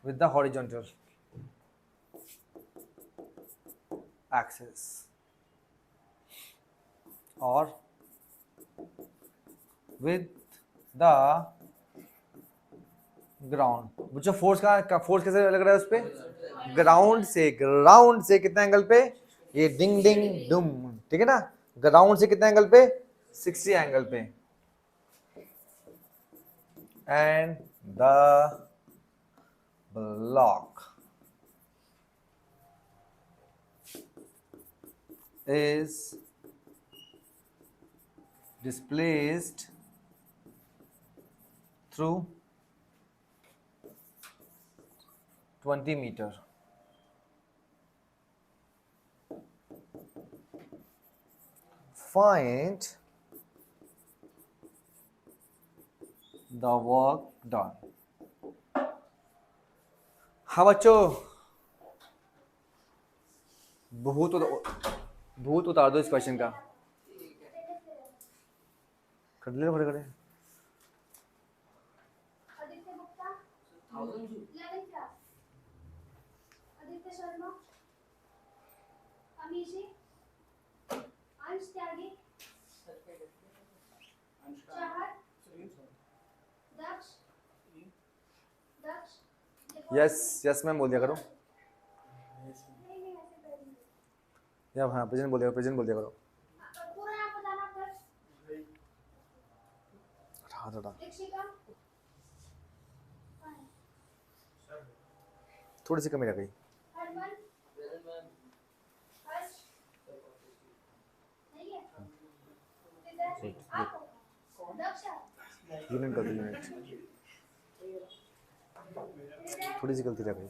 Speaker 1: the horizontal axis or with the ground. बच्चों फोर्स का फोर्स कैसे लग रहा है उस पे? ग्राउंड से कितना एंगल पे? ये डिंग डिंग डुम, ठीक है ना। ग्राउंड से कितना एंगल पे? 60 एंगल पे। And the block is displaced through 20 meter. Find the work done. हाँ बच्चों, भूत उतार दो इस क्वेश्चन का। कर ले खड़े खड़े।
Speaker 3: आदित्य गुप्ता 11th क्लास, आदित्य शर्मा, अमीशी, अंश त्यागी, चाहत, दक्ष।
Speaker 1: यस मैम बोल दिया करो। या हाँ प्रेजेंट बोल दिया करो।
Speaker 3: पूरा नाम बताना फिर।
Speaker 1: हटा
Speaker 3: दीक्षिका,
Speaker 1: थोड़ी सी कमी रह गई।
Speaker 3: हरमन, हर्ष, नहीं है, विजय, आप, दक्ष,
Speaker 1: यूनिट कर दो, यूनिट थोड़ी सी गलती रह गई।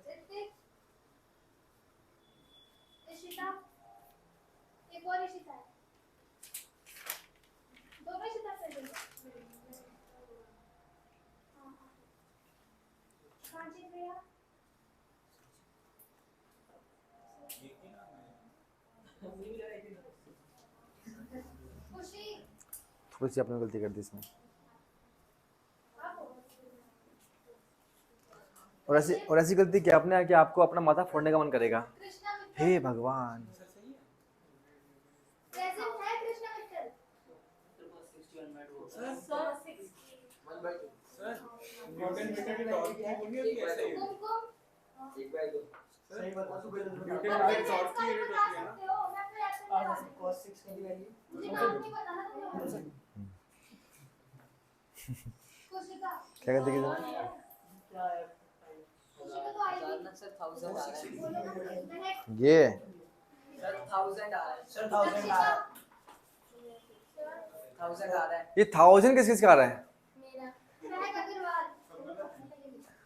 Speaker 3: ऋतिक, इशिता, एक और इशिता है, दोनों इशिता प्रेजेंट है। कांची प्रिया, खुशी,
Speaker 1: थोड़ी सी आपने गलती कर दी इसमें। और ऐसी गलती क्या आपने है कि आपको अपना माथा फोड़ने का मन करेगा।
Speaker 3: कृष्णा मित्तल,
Speaker 1: हे भगवान।
Speaker 3: प्रेजेंट है कृष्णा मित्तल। कुमकुम,
Speaker 4: सही बता दो।
Speaker 3: न्यूटन का एक शॉर्ट की यूनिट होती है ना। मैं तो ऐसे नहीं बता सकती।
Speaker 4: cos 6 की वैल्यू
Speaker 3: मुझे नाम नहीं पता ना तुम्हें। खुशिका,
Speaker 1: क्या गलती की तुमने?
Speaker 4: क्या है?
Speaker 3: खुशिका तो आएगी।
Speaker 5: सर 1000 आ रहा है।
Speaker 3: बोलो ना, महक,
Speaker 1: ये
Speaker 5: सर 1000 आ रहा है।
Speaker 4: सर 1000 आ रहा है। 1000 आ रहा है।
Speaker 1: ये 1000 किस किस का आ रहा है?
Speaker 2: मेरा महक अग्रवाल।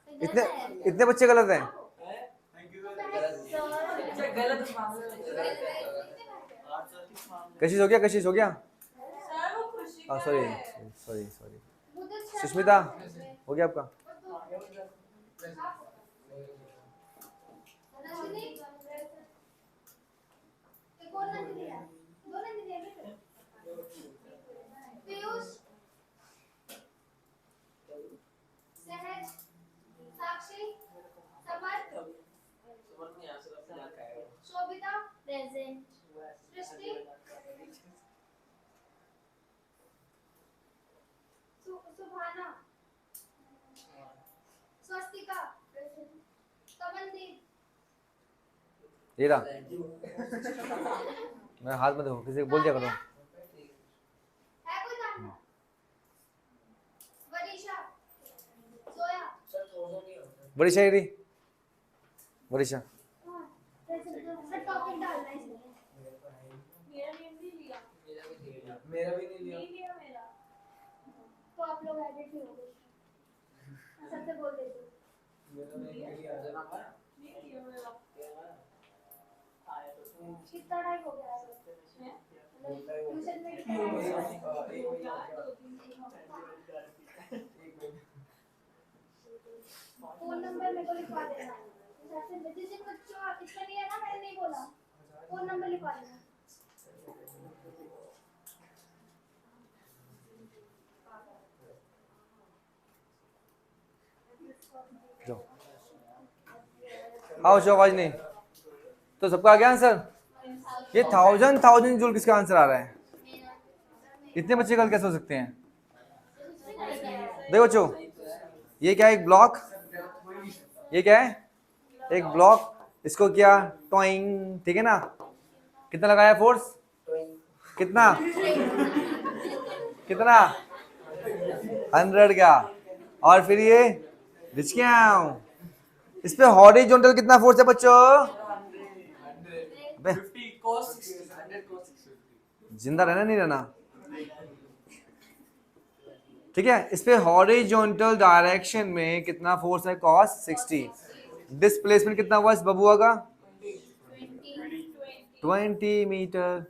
Speaker 1: इतने इतने बच्चे गलत हैं।
Speaker 3: थैंक यू
Speaker 4: अच्छा गलत मामले में
Speaker 1: कशिश हो गया, कशिश हो गया।
Speaker 5: सर वो खुशी
Speaker 1: हाँ
Speaker 5: का
Speaker 1: सॉरी
Speaker 5: है।
Speaker 1: Sorry sorry. सुष्मिता हो गया आपका?
Speaker 2: पीयूष, सहज, साक्षी, समर्थ, शोभिता, प्रेजेंट, सृष्टि, सुभाना, स्वस्तिका, कमलदीप,
Speaker 1: ये रहा। मैं हाथ में देखो, किसी को बोल दिया करो।
Speaker 2: है कोई काम? वरीशा, सोया,
Speaker 1: बड़ी शायरी, वरिशा।
Speaker 2: टॉपिक डालना है इसमें।
Speaker 5: मेरा नेम नहीं लिया।
Speaker 4: मेरा भी नहीं लिया।
Speaker 5: नहीं लिया मेरा।
Speaker 2: तो आप लोग एडिट ही हो गए। सबसे बोल देती हूँ।
Speaker 4: मेरा नहीं लिया।
Speaker 5: नहीं लिया मेरा।
Speaker 2: कितना टाइम हो गया है? ट्यूशन में कितना टाइम हो गया? फोन नंबर मेरे को लिखवा देना। जिस जिन बच्चों इसमें नहीं है ना, मैंने नहीं बोला। फोन नंबर लिखवा देना।
Speaker 1: जाओ आओ, शो आवाज नहीं। तो सबका आ गया आंसर? ये 1000 जूल किसका आंसर आ रहा है? इतने बच्चे कल कैसे हो सकते हैं? देखो बच्चों, ये क्या है? एक ब्लॉक। ये क्या है? एक ब्लॉक। इसको क्या टॉइंग, ठीक है ना? कितना लगाया फोर्स? कितना कितना? 100 का। और फिर ये इस पे हॉरिजॉन्टल कितना फोर्स है बच्चों?
Speaker 3: 50
Speaker 4: cos 60 100 cos 60
Speaker 1: जिंदा रहना नहीं रहना, ठीक है? इस पे हॉरिजॉन्टल डायरेक्शन में कितना फोर्स है? cos 60। डिस्प्लेसमेंट कितना हुआ इस बबुआ का? 20 मीटर।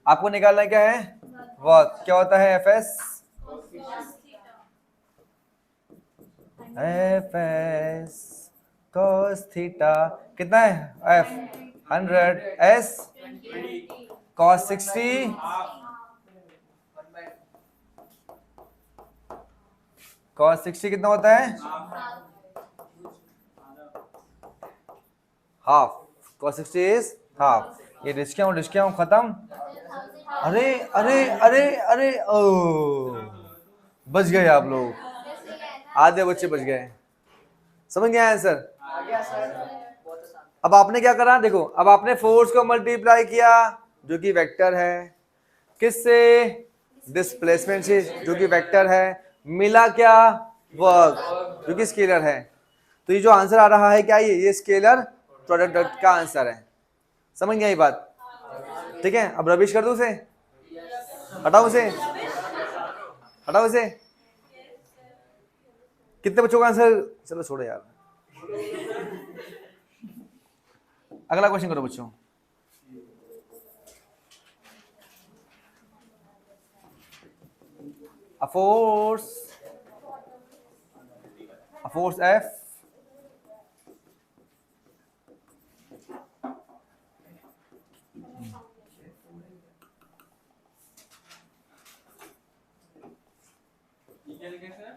Speaker 1: आपको निकालना क्या है? वर्क। क्या होता है? एफएस। एफएस cos थीटा कितना है? एफ 100 एस cos 60 cos 60 कितना होता है? हाफ। cos 60 is half. ये डिस्काउंट खत्म। अरे अरे अरे अरे ओ, बच गए आप लोग। आधे बच्चे बच गए। समझ गए आंसर?
Speaker 4: आ गया सर बहुत आसान।
Speaker 1: अब आपने क्या करा? देखो, अब आपने फोर्स को मल्टीप्लाई किया जो कि वेक्टर है, किससे? डिस्प्लेसमेंट से जो कि वेक्टर है। मिला क्या? वर्क जो कि स्केलर है। तो ये जो आंसर आ रहा है क्या? ये स्केलर प्रोडक्ट का आंसर है। समझ गया ये बात? ठीक है, अब रबिश कर दो उसे, हटाओ उसे, हटाओ उसे। कितने बच्चों का आंसर? चलो छोड़ो यार, अगला क्वेश्चन करो बच्चों। A force F
Speaker 3: ये क्या लिखा है sir?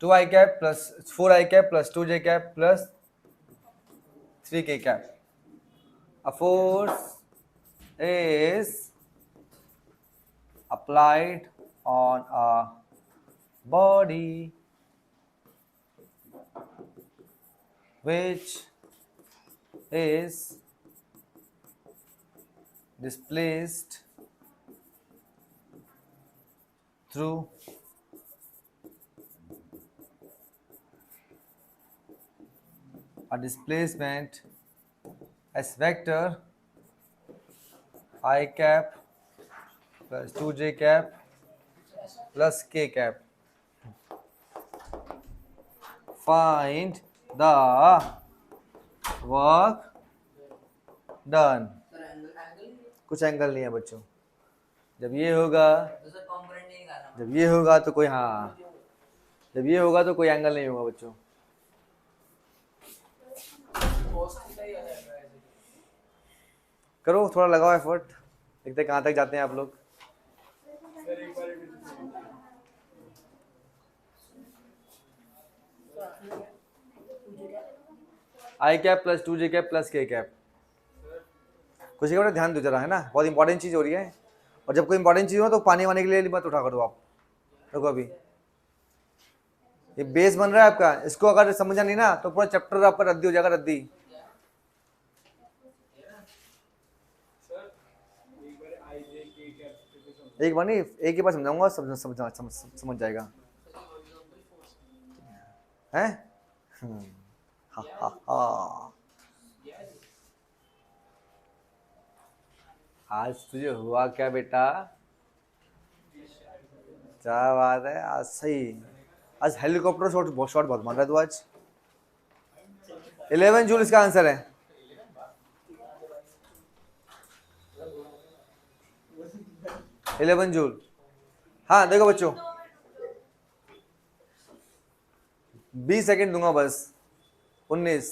Speaker 1: 2i cap plus 4i cap plus 2j cap plus 3k cap. A force is applied on a body which is displaced through a displacement as vector I cap plus 2j cap plus k cap. Find the work done.
Speaker 4: Sir angle
Speaker 1: कुछ angle नहीं है बच्चों। जब ये होगा,
Speaker 4: तो sir component नहीं निकालना।
Speaker 1: जब ये होगा तो कोई, हाँ जब ये होगा तो कोई एंगल नहीं होगा बच्चों।
Speaker 4: cos थीटा ही आ जाएगा ऐसे।
Speaker 1: करो, थोड़ा लगाओ एफर्ट, देखते हैं कहाँ तक जाते हैं आप लोग।
Speaker 3: सर एक बार
Speaker 1: I cap plus 2j cap plus k cap. कुछ का ध्यान दो जरा, है ना, बहुत इंपॉर्टेंट चीज़ हो रही है। और जब कोई इंपॉर्टेंट चीज़ हो तो पानी वाने के लिए मत उठा करो आप। देखो अभी ये बेस बन रहा है आपका, इसको अगर समझा नहीं ना तो पूरा चैप्टर आपका रद्दी हो जाएगा, रद्दी।
Speaker 3: सर एक बार आई जे के कैप
Speaker 1: एक बार नहीं, एक ही बार समझाऊंगा, समझ जाएगा। हैं? हा हा हा। आज तुझे हुआ क्या बेटा? क्या बात है, आज सही। आज हेलीकॉप्टर शॉट बहुत मार रहा है तू आज। 11 जूल इसका आंसर है। Eleven joule. हाँ देखो बच्चों, 20 सेकंड दूंगा बस। 19,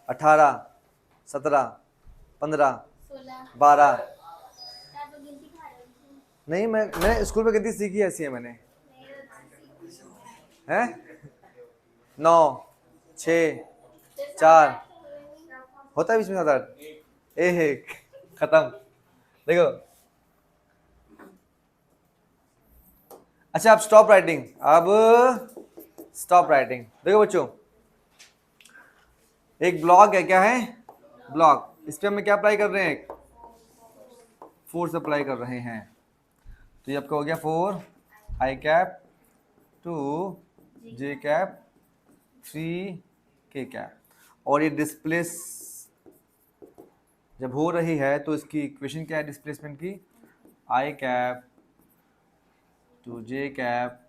Speaker 1: 18, 17, 15,
Speaker 2: 16
Speaker 1: 12।
Speaker 2: क्या तो गिनती खा रहे हो?
Speaker 1: नहीं, मैंने स्कूल में गिनती सीखी है, ऐसी है मैंने। हैं? 9, 6, 4 होता है बीच में, 7, 8, 1 खत्म। देखो अच्छा, अब स्टॉप राइटिंग। अब स्टॉप राइटिंग। देखो बच्चों, एक ब्लॉक है, क्या है? ब्लॉक। इस पे हम क्या अप्लाई कर रहे हैं? फोर्स अप्लाई कर रहे हैं। तो ये आपका हो गया 4 आई कैप 2 जे कैप 3 के कैप। और ये डिस्प्लेस जब हो रही है तो इसकी इक्वेशन क्या है डिस्प्लेसमेंट की? आई कैप 2 जे कैप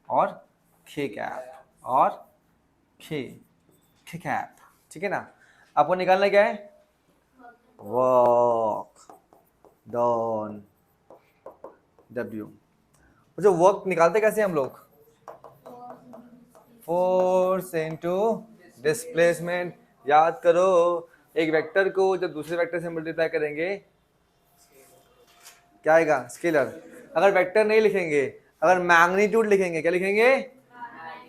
Speaker 1: और के कैप और के कैप। ठीक है ना? आपको निकालना क्या है? Work done W। जो वर्क निकालते कैसे हम लोग? Force into displacement. याद करो, एक वेक्टर को जब दूसरे वेक्टर से मल्टीप्लाई करेंगे क्या आएगा? स्केलर। अगर वेक्टर नहीं लिखेंगे, अगर मैग्नीट्यूड लिखेंगे, क्या लिखेंगे?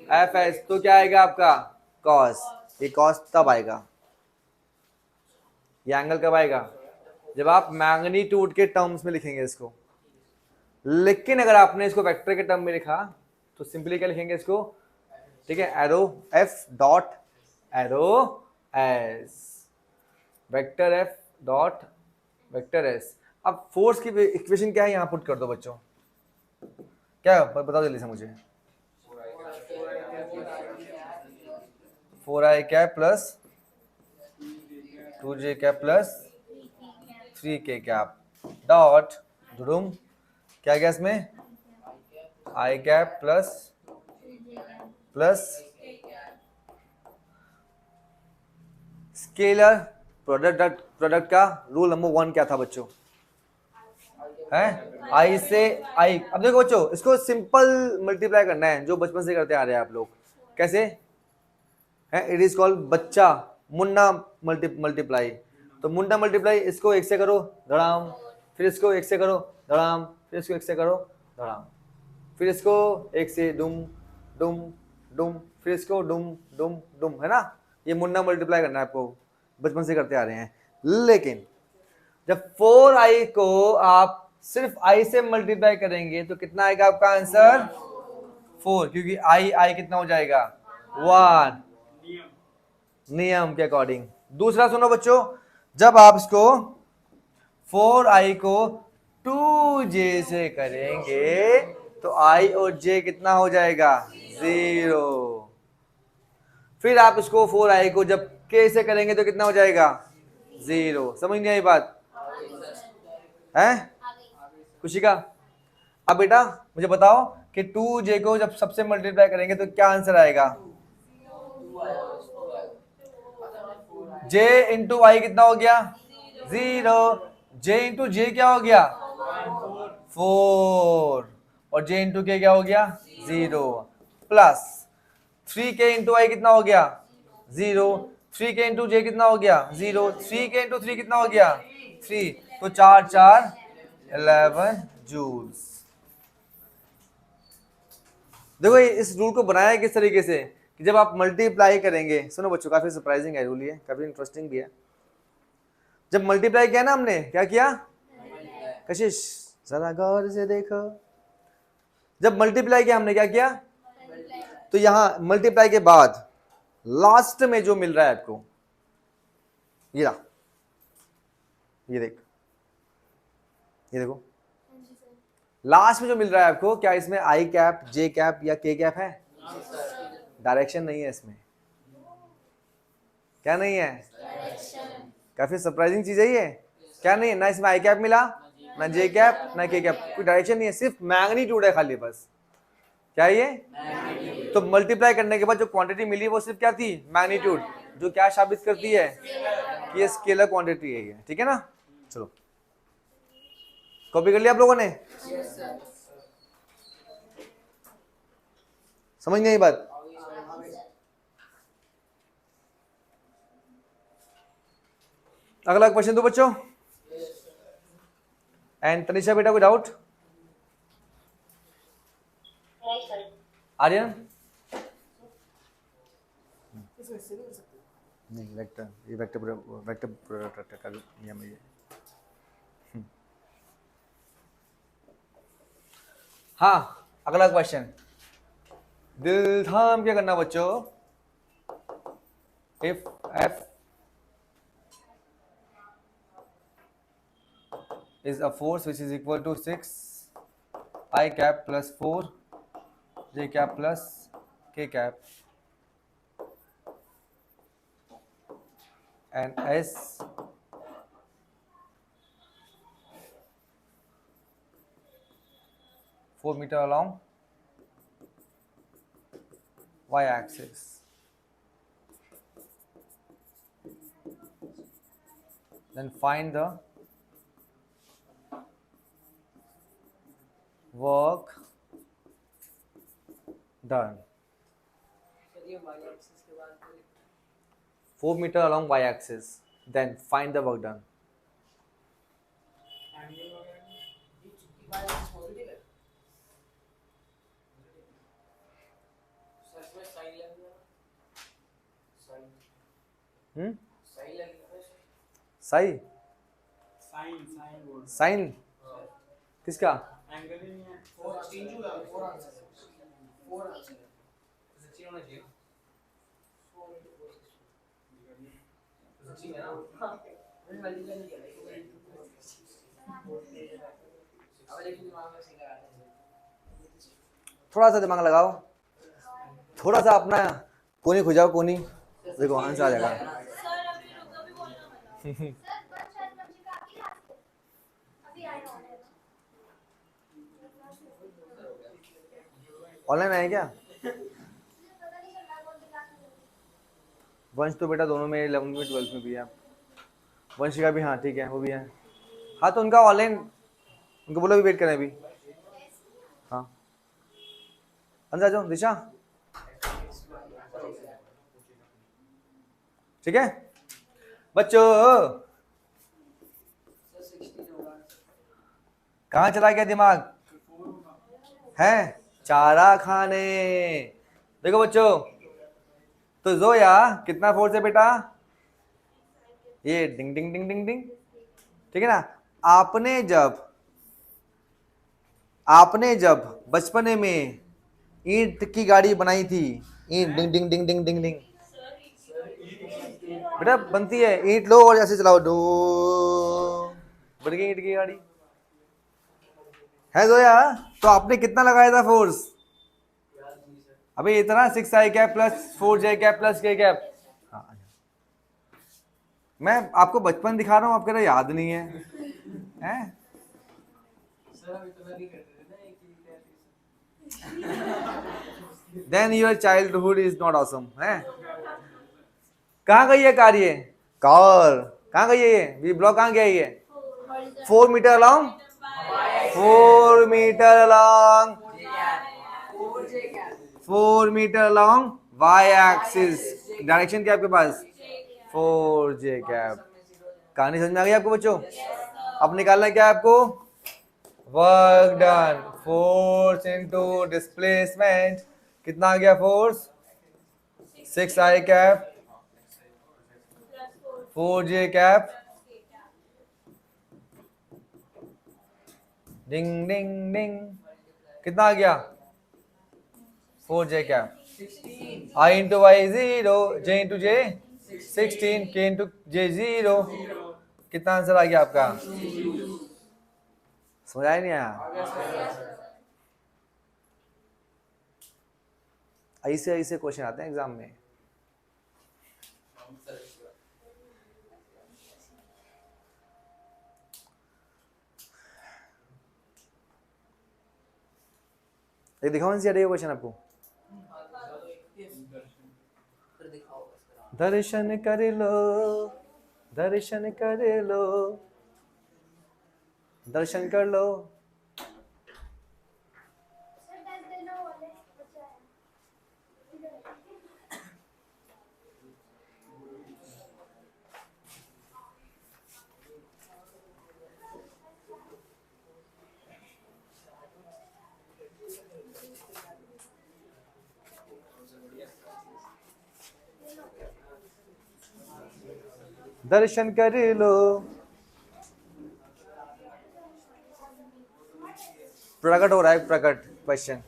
Speaker 1: Fs। तो क्या आएगा आपका? कॉस। ये कॉस तब आएगा, ये एंगल कब आएगा? जब आप मैग्नीट्यूड के टर्म्स में लिखेंगे इसको। लेकिन अगर आपने इसको वेक्टर के टर्म में लिखा तो सिंपली क्या लिखेंगे इसको? ठीक है, arrow F dot arrow S, vector F dot vector S। अब फोर्स की इक्वेशन क्या है यहाँ पुट कर दो बच्चों। क्या बताओ जल्दी से मुझे। 4i cap plus 2j cap plus 3k cap dot दुडुम क्या गया इसमें? I cap plus scalar product का रूल नंबर 1 क्या था बच्चों? है आई से आई। अब देखो बच्चों, इसको सिंपल मल्टीप्लाई करना है जो बचपन से करते आ रहे हैं आप लोग। कैसे है? इट इज कॉल्ड बच्चा मुन्ना मल्टीप्लाई। तो मुन्ना मल्टीप्लाई, इसको 1 से करो धड़ाम, फिर इसको 1 से करो धड़ाम, फिर इसको 1 से करो धड़ाम, फिर इसको 1 से दुम दुम दुम, फिर इसको दुम दुम दुम, है ना? ये मुन्ना मल्टीप्लाई करना है आपको, बचपन से करते आ रहे हैं। लेकिन जब 4i को आप सिर्फ i से मल्टीप्लाई करेंगे तो कितना आएगा आपका आंसर? 4, क्योंकि i कितना हो जाएगा? 1, नियम के अकॉर्डिंग। दूसरा सुनो बच्चों, जब आप इसको 4i को 2j से करेंगे तो i और j कितना हो जाएगा? 0। फिर आप इसको 4i को जब k से करेंगे तो कितना हो जाएगा? 0। समझ नहीं आई बात है खुशी का? अब बेटा मुझे बताओ कि 2j को जब सबसे मल्टीप्लाई करेंगे तो क्या आंसर आएगा? j इंटू वाई कितना हो गया? 0। j इंटू जे क्या हो गया? 4। और j इंटू के क्या हो गया? 0 प्लस 3k इंटू वाई कितना हो गया? 0। 3k इंटू जे कितना हो गया? 0। 3k इंटू 3 कितना हो गया? 3। तो 4 4 11 जूल्स। देखो इस रूल को बनाया है किस तरीके से कि जब आप मल्टीप्लाई करेंगे, सुनो बच्चों काफी सरप्राइजिंग है रूल, ये काफी इंटरेस्टिंग भी है। जब मल्टीप्लाई किया ना हमने, क्या किया कशिश? जरा गौर से देखो, जब मल्टीप्लाई किया हमने क्या किया? तो यहां मल्टीप्लाई के बाद लास्ट में जो मिल रहा है आपको, ये रहा, ये देख, ये देखो लास्ट में जो मिल रहा है आपको, क्या इसमें आई कैप, जे कैप या के कैप है? डायरेक्शन नहीं है इसमें। क्या नहीं है? काफी सरप्राइजिंग चीज है ये। क्या नहीं है? ना इसमें आई कैप मिला, ना जे कैप, ना के कैप, कोई डायरेक्शन नहीं है, सिर्फ मैग्नीट्यूड है खाली बस। क्या है ये? तो मल्टीप्लाई करने के बाद जो क्वांटिटी मिली वो सिर्फ क्या थी? मैग्नीट्यूड, जो क्या साबित करती है कि ये स्केलर क्वांटिटी है ये। ठीक है ना? चलो कॉपी कर लिया आप लोगों ने? समझ नहीं आई बात? अगला क्वेश्चन दो बच्चों। एंड तनिषा बेटा कोई डाउट? आर्यन? नहीं, वेक्टर, ये वेक्टर प्रोडक्ट का नियम है ये। हाँ अगला क्वेश्चन, दिल थाम क्या करना बच्चों? If f is a force which is equal to 6 I cap plus 4 J cap plus K cap and S (4 meters) along y-axis. Then find the work done. 4 meters along y-axis. Then find the work done. साई sine किसका?
Speaker 3: Angle ही नहीं है।
Speaker 1: थोड़ा सा दिमाग लगाओ, थोड़ा सा अपना कोनी खुजाओ, कोनी देखो आंसर आ जाएगा।
Speaker 5: सर अभी रुको, अभी बोलना वाला।
Speaker 2: सर बस शायद बच्चे का अभी आ गए। अभी आया
Speaker 1: ऑनलाइन है क्या?
Speaker 2: पता नहीं चल रहा कौन सी क्लास में।
Speaker 1: वंश तो बेटा दोनों में 11वीं में 12वीं में भी है, वंश का भी हाँ ठीक है वो भी है। हाँ तो उनका ऑनलाइन, उनको बोलो भी वेट करें अभी। हाँ अंदर आ जाओ दिशा, ठीक है बच्चों। कहाँ चला गया दिमाग? है चारा खाने। देखो बच्चों, तो जोया कितना फोर्स है बेटा? ये डिंग डिंग डिंग डिंग डिंग, ठीक है ना? आपने जब बचपने में ईंट की गाड़ी बनाई थी, ईंट डिंग डिंग डिंग डिंग डिंग डिंग बेटा बनती है, ईंट लो और ऐसे चलाओ, डो बन गई ईंट की गाड़ी, है जोया? तो आपने कितना लगाया था फोर्स? अबे इतना 6i cap plus 4j cap plus k cap. मैं आपको बचपन दिखा रहा हूँ, आपको याद नहीं है, हैं?
Speaker 4: सर हम इतना नहीं करते थे ना कि
Speaker 1: then your childhood is not awesome है। कहाँ गई है कार? ये कार कहाँ गई है? ये वी ब्लॉक कहाँ गया ये? 4 metre along, 4 metre along, 4 metre along Y axis. Direction क्या आपके पास? 4j cap. कहानी समझ में आ गई आपको बच्चों? अब निकालना है क्या आपको? Work done, force into displacement. कितना आ गया force? 6i cap 4j cap. डिंग डिंग डिंग। कितना आ गया? 4j cap. I into y 0, j into j 16, k into j 0। कितना आंसर आ गया आपका? समझ आया नहीं आया? ऐसे ऐसे क्वेश्चन आते हैं एग्जाम में। एक दिखाओ एनसीईआरटी का क्वेश्चन आपको। दर्शन कर लो, दर्शन कर लो, दर्शन कर लो।
Speaker 2: सर टेस्ट देना वाले बच्चा है इधर है।
Speaker 1: दर्शन कर लो। प्रकट हो रहा है, प्रकट क्वेश्चन।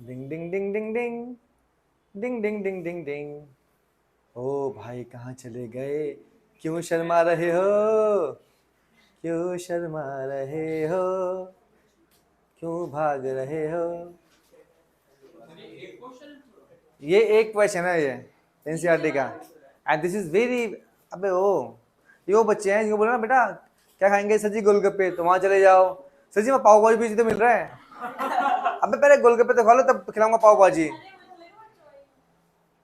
Speaker 1: डिंग डिंग डिंग डिंग डिंग डिंग डिंग डिंग डिंग डिंग। ओ भाई कहाँ चले गए? क्यों शर्मा रहे हो? क्यों शर्मा रहे हो? क्यों भाग रहे हो? ये एक क्वेश्चन है ये एनसीईआरटी का, एंड दिस इज वेरी। अबे ये वो बच्चे हैं जिनको बोला ना बेटा क्या खाएंगे? सर जी गोलगप्पे। तो वहां चले जाओ, सर जी मैं पाव भाजी भी तो मिल रहा है। अबे पहले गोलगप्पे तो खा लो तब खिलाऊंगा पाव भाजी।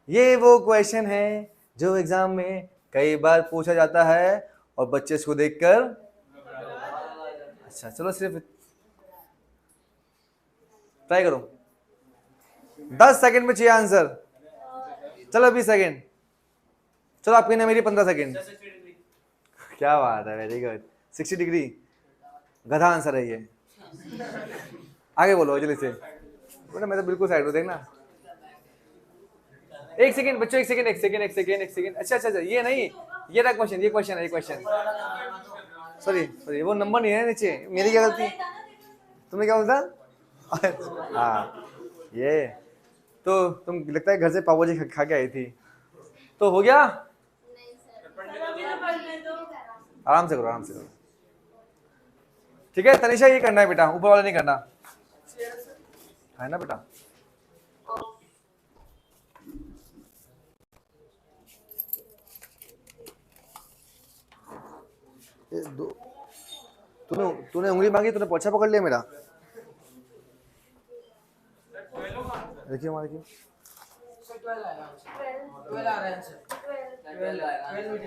Speaker 1: ये वो क्वेश्चन है जो एग्जाम में कई बार पूछा जाता है और बच्चे इसको देखकर। अच्छा चलो सिर्फ ट्राई करो। 10 सेकंड में चाहिए आंसर। चलो 20 सेकंड। चलो आपकी ना मेरी 15 सेकंड। क्या बात है, वेरी गुड। 60 डिग्री गधा आंसर है ये। आगे बोलो जल्दी से। बोले मैं तो बिल्कुल साइड हूँ, देखना। एक सेकंड बच्चों, एक सेकंड, एक सेकंड, एक सेकंड, एक सेकंड। अच्छा अच्छा अच्छा, ये नहीं, ये रहा क्वेश्चन, ये क्वेश्चन है, ये क्वेश्चन। सॉरी सॉरी, वो नंबर नहीं है नीचे, मेरी क्या गलती? तुमने क्या बोला? हाँ ये तो तुम लगता है घर से पाव भाजी खा के आई थी। तो हो गया? आराम से करो, आराम से करो। ठीक है तनिषा, ये करना है बेटा, ऊपर वाला नहीं करना है ना बेटा। तूने उंगली मांगी, तूने पोछा पकड़ लिया मेरा। देखिए हमारे की
Speaker 4: 12 आ रहा है आंसर। 12 आएगा।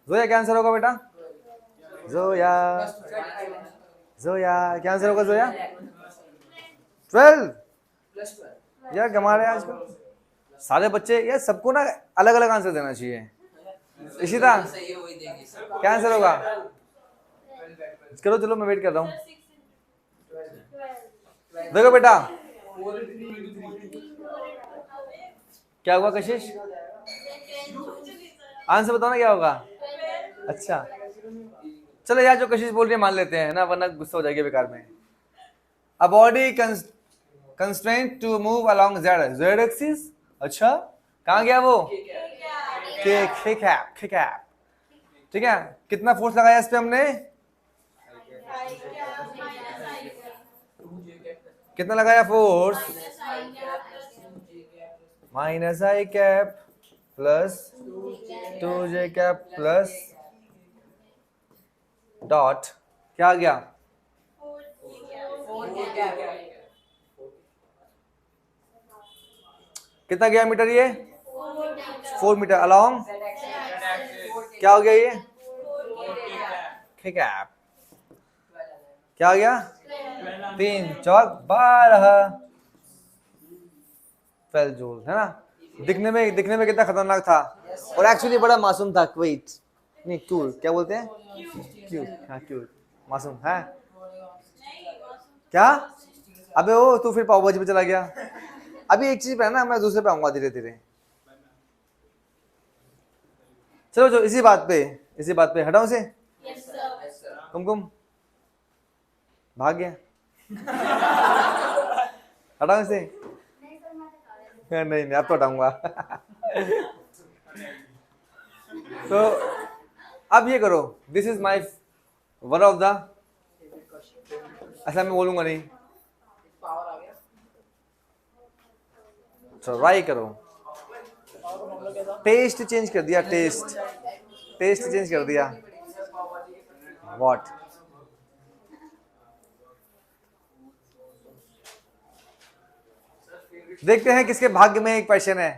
Speaker 1: जोया क्या आंसर होगा बेटा? जोया जोया क्या आंसर होगा जोया? 12। यार कमाल है आजकल सारे बच्चे, यार सबको ना अलग अलग आंसर देना चाहिए। इशिता क्या आंसर होगा? करो चलो मैं वेट कर रहा हूँ। देखो बेटा क्या होगा कशिश? आंसर बताओ ना क्या होगा। अच्छा चलो यार, जो कशिश बोल रही है मान लेते हैं ना, वरना गुस्सा हो जाएगी बेकार में। A body constraint to move along Z axis. अच्छा कहाँ गया वो? Kick app. ठीक है, कितना फोर्स लगाया इस पे हमने? कितना लगाया force? Minus I cap plus 2j cap plus dot क्या आ गया? कितना गया मीटर ये? 4 मीटर अलोंग। क्या हो गया ये? ठीक है, क्या आ गया? 3 चौक 12 12 जूल, है ना। दिखने में कितना खतरनाक था, और एक्चुअली बड़ा मासूम था। क्विट नहीं, क्यूट क्या बोलते हैं? क्यूट, हाँ क्यूट, मासूम है क्या? अबे ओ तू फिर पाव भाजी पे चला गया। अभी एक चीज पे है ना, मैं दूसरे पे आऊंगा धीरे धीरे। चलो जो इसी बात पे हटाओ से। कुमकुम भाग गया। हटाओ इसे। नहीं अब तो हटाऊंगा। तो अब ये करो, this is my one of the, ऐसा मैं बोलूंगा नहीं। चलो ट्राई करो। टेस्ट चेंज कर दिया, टेस्ट चेंज कर दिया। व्हाट? देखते हैं किसके भाग्य में एक क्वेश्चन है।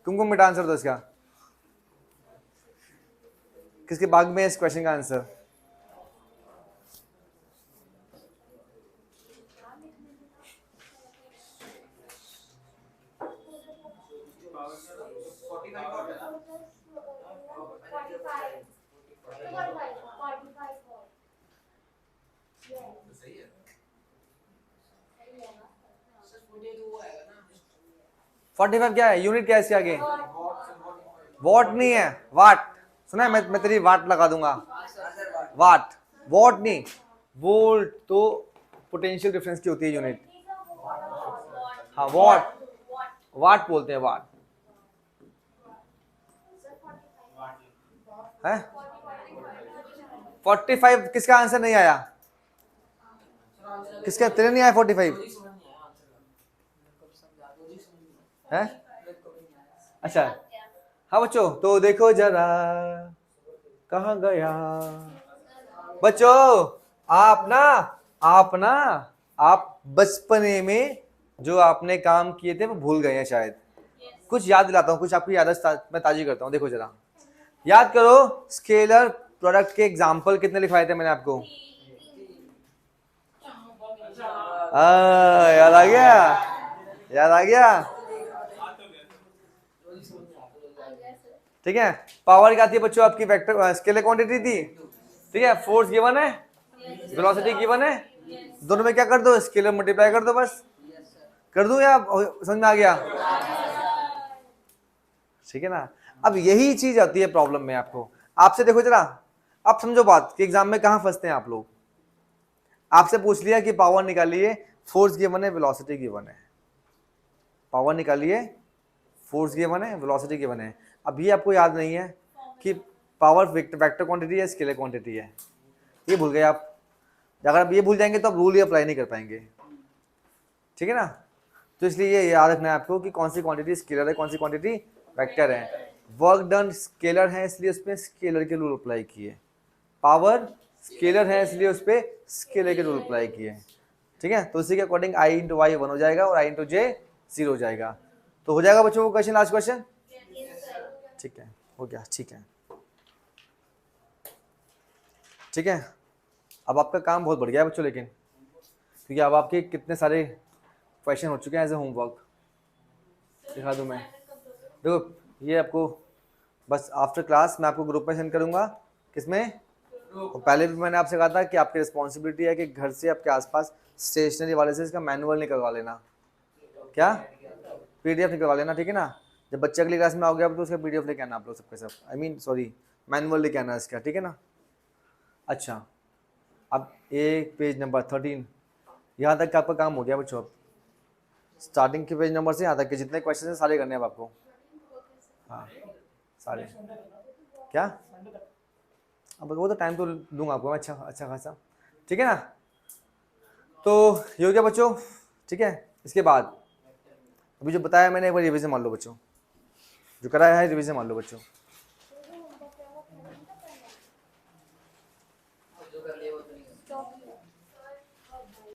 Speaker 1: कुमकुम बेटा आंसर दो इसका। किसके भाग्य में इस क्वेश्चन का आंसर?
Speaker 4: सर
Speaker 1: 45 क्या है? यूनिट क्या है इसके आगे? वॉट नहीं है, वाट। सुना है, मैं तेरी वाट लगा दूंगा। वाट, वॉट नहीं, वोल्ट तो पोटेंशियल डिफरेंस की होती है यूनिट। हाँ वॉट, वाट बोलते हैं, वाट है। 45 किसका आंसर नहीं आया? किसका? तेरे नहीं आया 45 है? अच्छा हाँ बच्चों, तो देखो जरा कहाँ गया बच्चों। आप बचपने में जो आपने काम किए थे वो भूल गए हैं शायद। कुछ याद दिलाता हूँ, कुछ आपकी याद मैं ताजी करता हूँ। देखो जरा, याद करो स्केलर प्रोडक्ट के एग्जाम्पल कितने लिखवाए थे मैंने आपको? याद आ गया। ठीक है, पावर क्या थी बच्चों आपकी? वेक्टर स्केलर क्वांटिटी थी। ठीक है, फोर्स गिवन है, वेलोसिटी गिवन है, दोनों में क्या कर दो? स्केलर मल्टीप्लाई कर दो बस। कर दूं या समझ में आ गया? ठीक है ना। अब यही चीज आती है प्रॉब्लम में आपको। आपसे देखो जरा, अब समझो बात कि एग्जाम में कहां फंसते हैं आप लोग। आपसे पूछ लिया कि पावर निकालिए, फोर्स गिवन है, वेलोसिटी गिवन है। पावर निकालिए, फोर्स गिवन है, वेलोसिटी गिवन है। अब ये आपको याद नहीं है कि पावर वेक्टर क्वांटिटी है, स्केलर क्वांटिटी है। ये भूल गए आप। अगर आप ये भूल जाएंगे तो आप रूल ही अप्लाई नहीं कर पाएंगे। ठीक है ना। तो इसलिए ये याद रखना है आपको कि कौन सी क्वांटिटी स्केलर है, कौन सी क्वांटिटी वेक्टर है। वर्क डन स्केलर है इसलिए उसमें स्केलर के रूल अप्लाई किए। पावर स्केलर है इसलिए उस पर स्केलर के रूल अप्लाई किए। ठीक है, तो उसी के अकॉर्डिंग I इंटू वाई 1 हो जाएगा और I इंटू जे 0 हो जाएगा। तो हो जाएगा बच्चों को क्वेश्चन, लास्ट क्वेश्चन। ठीक है, हो गया। ठीक है, अब आपका काम बहुत बढ़ गया है बच्चों, लेकिन क्योंकि अब आपके कितने सारे क्वेश्चन हो चुके हैं एज ए होमवर्क। दिखा दूं मैं, देखो ये आपको बस आफ्टर क्लास मैं आपको ग्रुप में सेंड करूंगा। किसमें? तो पहले भी मैंने आपसे कहा था कि आपकी रिस्पॉन्सिबिलिटी है कि घर से आपके आसपास स्टेशनरी वाले से इसका मैनुअल निकलवा लेना। क्या? PDF निकलवा लेना, ठीक है ना। जब बच्चे अगली क्लास में आओगे आप तो उसका PDF लेके आना आप लोग सबके सब, सॉरी मैनुअल लेके आना इसका, ठीक है ना। अच्छा, अब एक पेज नंबर 13 यहाँ तक का आपका काम हो गया बच्चों। अब स्टार्टिंग के पेज नंबर से यहाँ तक के जितने क्वेश्चन हैं सारे करने हैं अब आपको। हाँ सारे, क्या अब वो तो टाइम तो दूंगा आपको अच्छा अच्छा खासा, ठीक है ना। तो ये हो गया बच्चों, ठीक है। इसके बाद अभी जो बताया मैंने एक बार रिवीजन मान लो बच्चों, जो कराया है रिवीजन मान लो बच्चों।